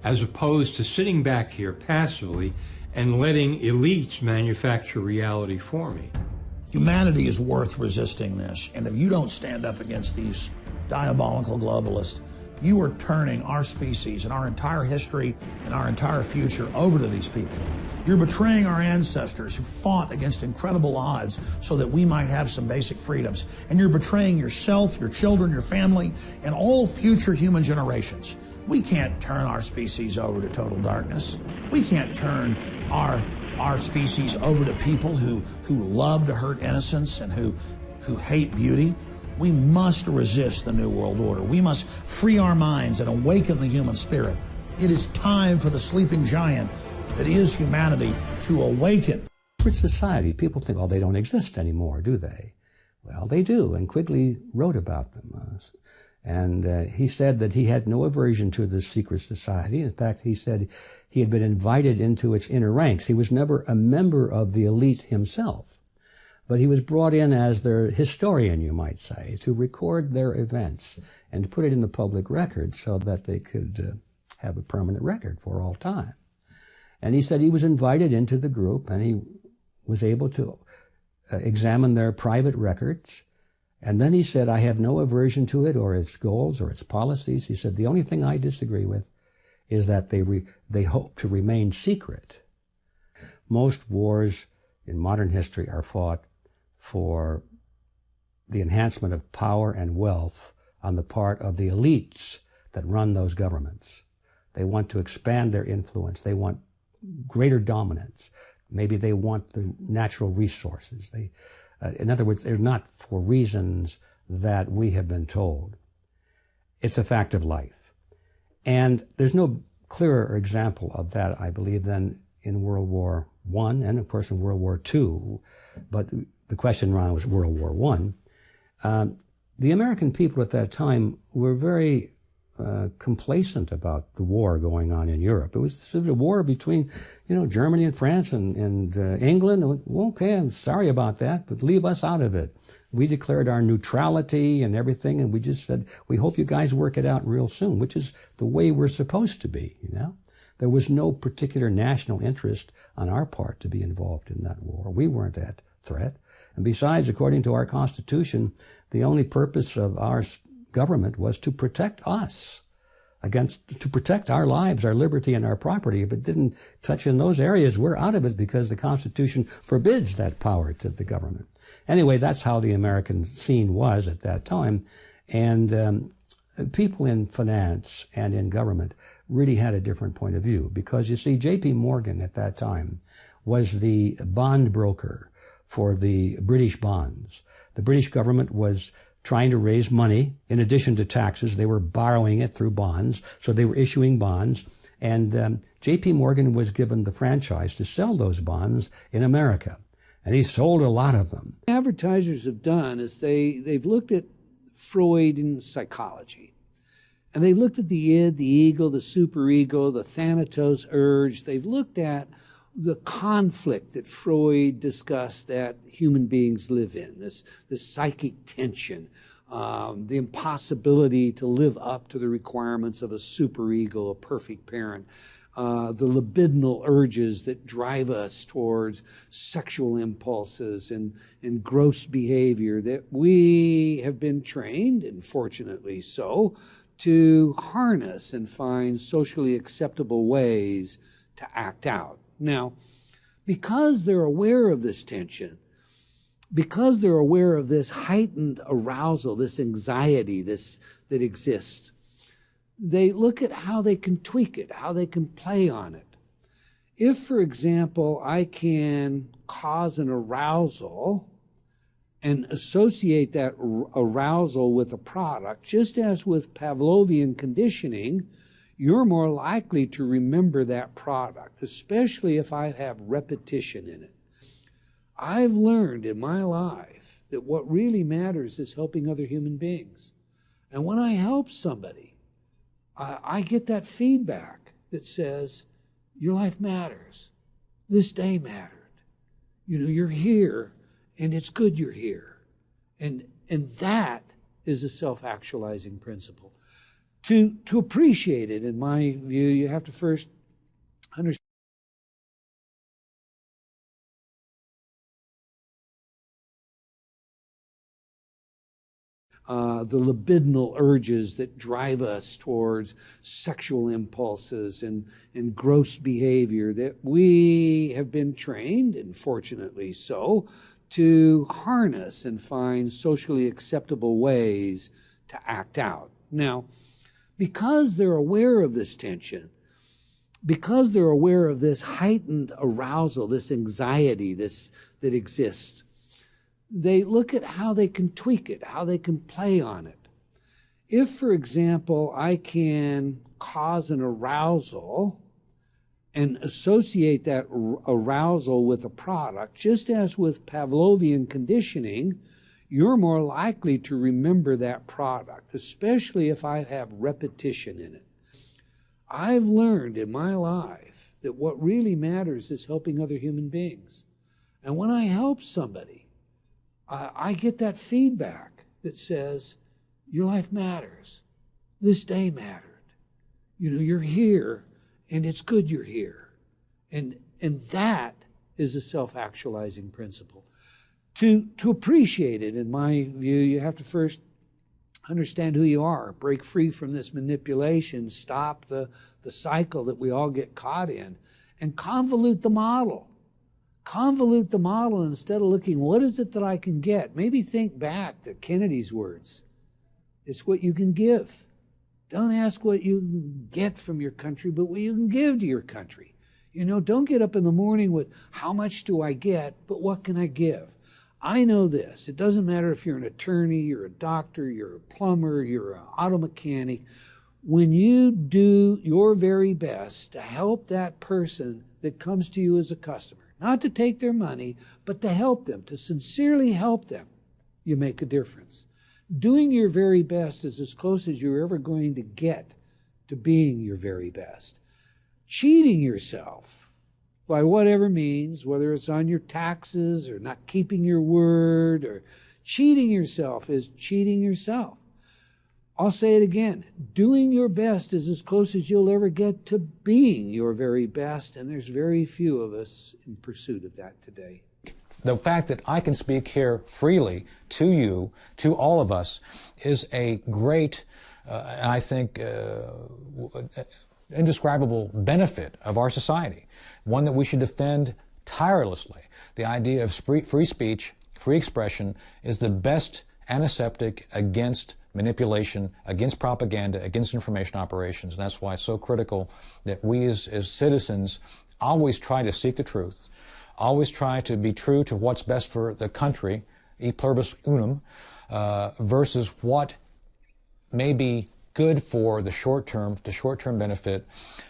as opposed to sitting back here passively and letting elites manufacture reality for me. Humanity is worth resisting this, and if you don't stand up against these diabolical globalists, you are turning our species and our entire history and our entire future over to these people. You're betraying our ancestors who fought against incredible odds so that we might have some basic freedoms. And you're betraying yourself, your children, your family, and all future human generations. We can't turn our species over to total darkness. We can't turn our species over to people who love to hurt innocence and who hate beauty. We must resist the New World Order. We must free our minds and awaken the human spirit. It is time for the sleeping giant that is humanity to awaken. Secret society, people think, oh, they don't exist anymore, do they? Well, they do, and Quigley wrote about them. And he said that he had no aversion to the secret society. In fact, he said he had been invited into its inner ranks. He was never a member of the elite himself. But he was brought in as their historian, you might say, to record their events and to put it in the public record so that they could have a permanent record for all time. And he said he was invited into the group, and he was able to examine their private records. And then he said, I have no aversion to it or its goals or its policies. He said, the only thing I disagree with is that they hope to remain secret. Most wars in modern history are fought for the enhancement of power and wealth on the part of the elites that run those governments. They want to expand their influence. They want greater dominance. Maybe they want the natural resources. In other words, they're not for reasons that we have been told. It's a fact of life. And there's no clearer example of that, I believe, than in World War I and, of course, in World War II. But the question around was World War I. The American people at that time were very complacent about the war going on in Europe. It was sort of a war between, Germany and France and England. Okay, I'm sorry about that, but leave us out of it. We declared our neutrality and everything, and we just said, we hope you guys work it out real soon, which is the way we're supposed to be, There was no particular national interest on our part to be involved in that war. We weren't that threat. And besides, according to our Constitution, the only purpose of our government was to protect us to protect our lives, our liberty, and our property. If it didn't touch in those areas, we're out of it because the Constitution forbids that power to the government. Anyway, that's how the American scene was at that time. And people in finance and in government really had a different point of view because, you see, J.P. Morgan at that time was the bond broker for the British bonds. The British government was trying to raise money. In addition to taxes, they were borrowing it through bonds, so they were issuing bonds. And J.P. Morgan was given the franchise to sell those bonds in America, and he sold a lot of them. Advertisers have done is they've looked at Freud and psychology, and they've looked at the id, the ego, the superego, the thanatos urge. They've looked at the conflict that Freud discussed that human beings live in, this psychic tension, the impossibility to live up to the requirements of a superego, a perfect parent, the libidinal urges that drive us towards sexual impulses and gross behavior that we have been trained, and fortunately so, to harness and find socially acceptable ways to act out. Now, because they're aware of this tension, because they're aware of this heightened arousal, this anxiety that exists, they look at how they can tweak it, how they can play on it. If, for example, I can cause an arousal and associate that arousal with a product, just as with Pavlovian conditioning, you're more likely to remember that product, especially if I have repetition in it. I've learned in my life that what really matters is helping other human beings. And when I help somebody, I get that feedback that says, your life matters. This day mattered. You're here, and it's good you're here. And that is a self-actualizing principle. To appreciate it, in my view, you have to first understand the libidinal urges that drive us towards sexual impulses and gross behavior that we have been trained, and fortunately so, to harness and find socially acceptable ways to act out. Now, because they're aware of this tension, because they're aware of this heightened arousal, this anxiety that exists, they look at how they can tweak it, how they can play on it. If, for example, I can cause an arousal and associate that arousal with a product, just as with Pavlovian conditioning, you're more likely to remember that product, especially if I have repetition in it. I've learned in my life that what really matters is helping other human beings. And when I help somebody, I get that feedback that says, your life matters. This day mattered. You know, you're here, and it's good you're here. And that is a self-actualizing principle. To appreciate it, in my view, you have to first understand who you are, break free from this manipulation, stop the cycle that we all get caught in, and convolute the model. Convolute the model instead of looking, what is it that I can get? Maybe think back to Kennedy's words. It's what you can give. Don't ask what you can get from your country, but what you can give to your country. You know, don't get up in the morning with, how much do I get, but what can I give? I know this. It doesn't matter if you're an attorney, you're a doctor, you're a plumber, you're an auto mechanic. When you do your very best to help that person that comes to you as a customer, not to take their money, but to help them, to sincerely help them, you make a difference. Doing your very best is as close as you're ever going to get to being your very best. Cheating yourself by whatever means, whether it's on your taxes or not keeping your word, or cheating yourself is cheating yourself. I'll say it again. Doing your best is as close as you'll ever get to being your very best, and there's very few of us in pursuit of that today. The fact that I can speak here freely to you, to all of us, is a great, I think, indescribable benefit of our society, one that we should defend tirelessly. The idea of free speech, free expression, is the best antiseptic against manipulation, against propaganda, against information operations. And that's why it's so critical that we as citizens always try to seek the truth, always try to be true to what's best for the country, e pluribus unum, versus what may be good for the short-term benefit,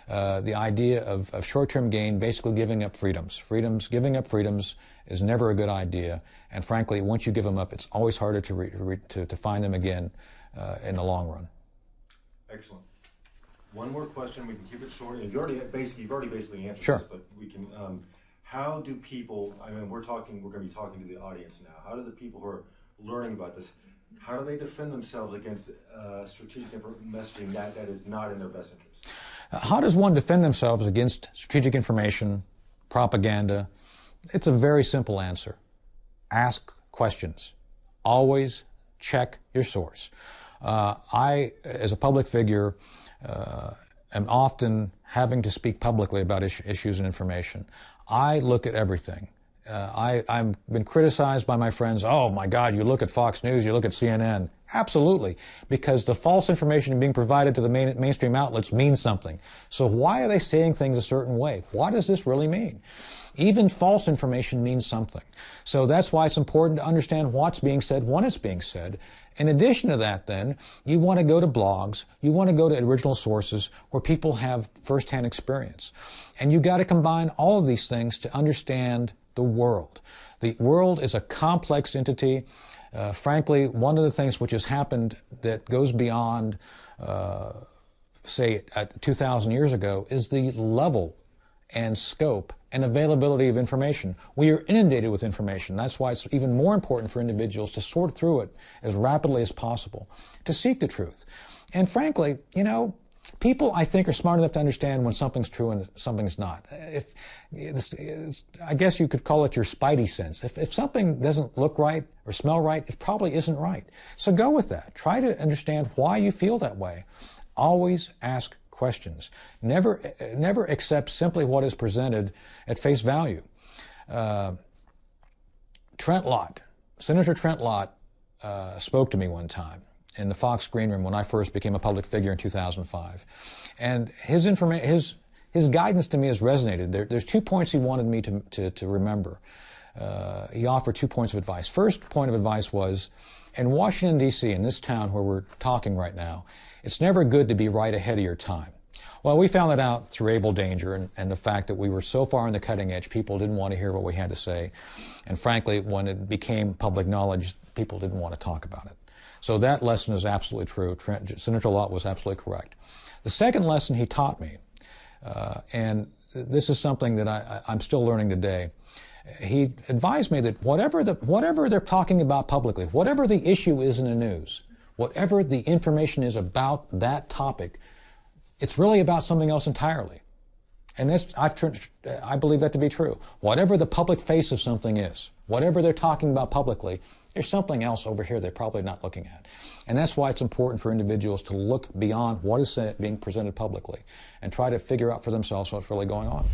the idea of short-term gain, basically giving up freedoms. Giving up freedoms is never a good idea, and frankly, once you give them up, it's always harder to find them again in the long run. Excellent. One more question. We can keep it short. You've already basically answered Sure. this, but we can. How do people? I mean, we're going to be talking to the audience now. How do the people who are learning about this? How do they defend themselves against strategic messaging that is not in their best interest? How does one defend themselves against strategic information, propaganda? It's a very simple answer. Ask questions. Always check your source. I, as a public figure, am often having to speak publicly about issues and information. I look at everything. I've been criticized by my friends. Oh my God, you look at Fox News, you look at CNN. Absolutely, because the false information being provided to the mainstream outlets means something. So why are they saying things a certain way? What does this really mean? Even false information means something. So that's why it's important to understand what's being said, when it's being said. In addition to that, then, you want to go to blogs, you want to go to original sources where people have firsthand experience. And you've got to combine all of these things to understand the world. The world is a complex entity. Frankly, one of the things which has happened that goes beyond, say, 2,000 years ago is the level and scope and availability of information. We are inundated with information. That's why it's even more important for individuals to sort through it as rapidly as possible, to seek the truth. And frankly, you know, people, I think, are smart enough to understand when something's true and something's not. I guess you could call it your spidey sense. If something doesn't look right or smell right, it probably isn't right. So go with that. Try to understand why you feel that way. Always ask questions. Never accept simply what is presented at face value. Trent Lott, Senator Trent Lott, spoke to me one time in the Fox Green Room when I first became a public figure in 2005. And his guidance to me has resonated. There's 2 points he wanted me to remember. He offered 2 points of advice. First point of advice was, in Washington, D.C., in this town where we're talking right now, it's never good to be right ahead of your time. Well, we found that out through Able Danger and the fact that we were so far on the cutting edge, people didn't want to hear what we had to say. And frankly, when it became public knowledge, people didn't want to talk about it. So that lesson is absolutely true. Senator Lott was absolutely correct. The second lesson he taught me, and this is something that I'm still learning today, he advised me that whatever they're talking about publicly, whatever the issue is in the news, whatever the information is about that topic, it's really about something else entirely. And I believe that to be true. Whatever the public face of something is, whatever they're talking about publicly, there's something else over here they're probably not looking at. And that's why it's important for individuals to look beyond what is being presented publicly and try to figure out for themselves what's really going on.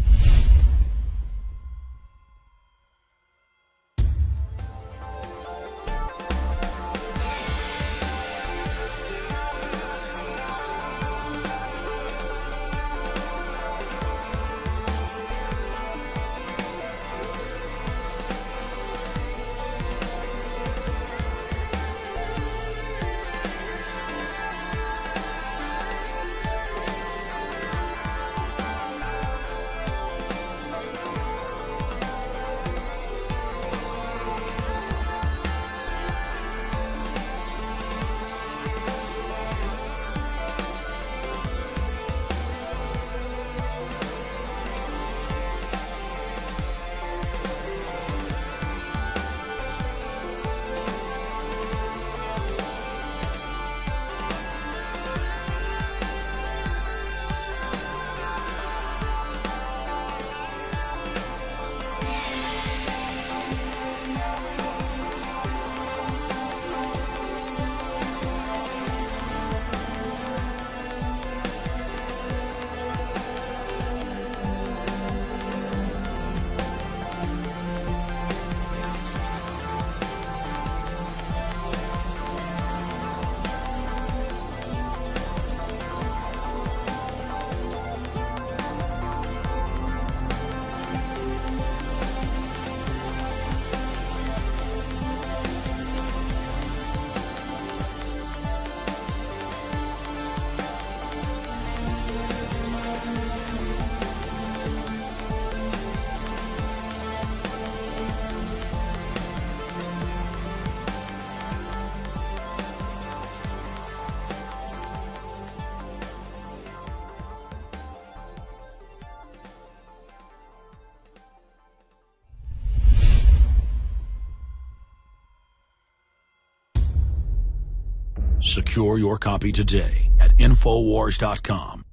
Secure your copy today at Infowars.com.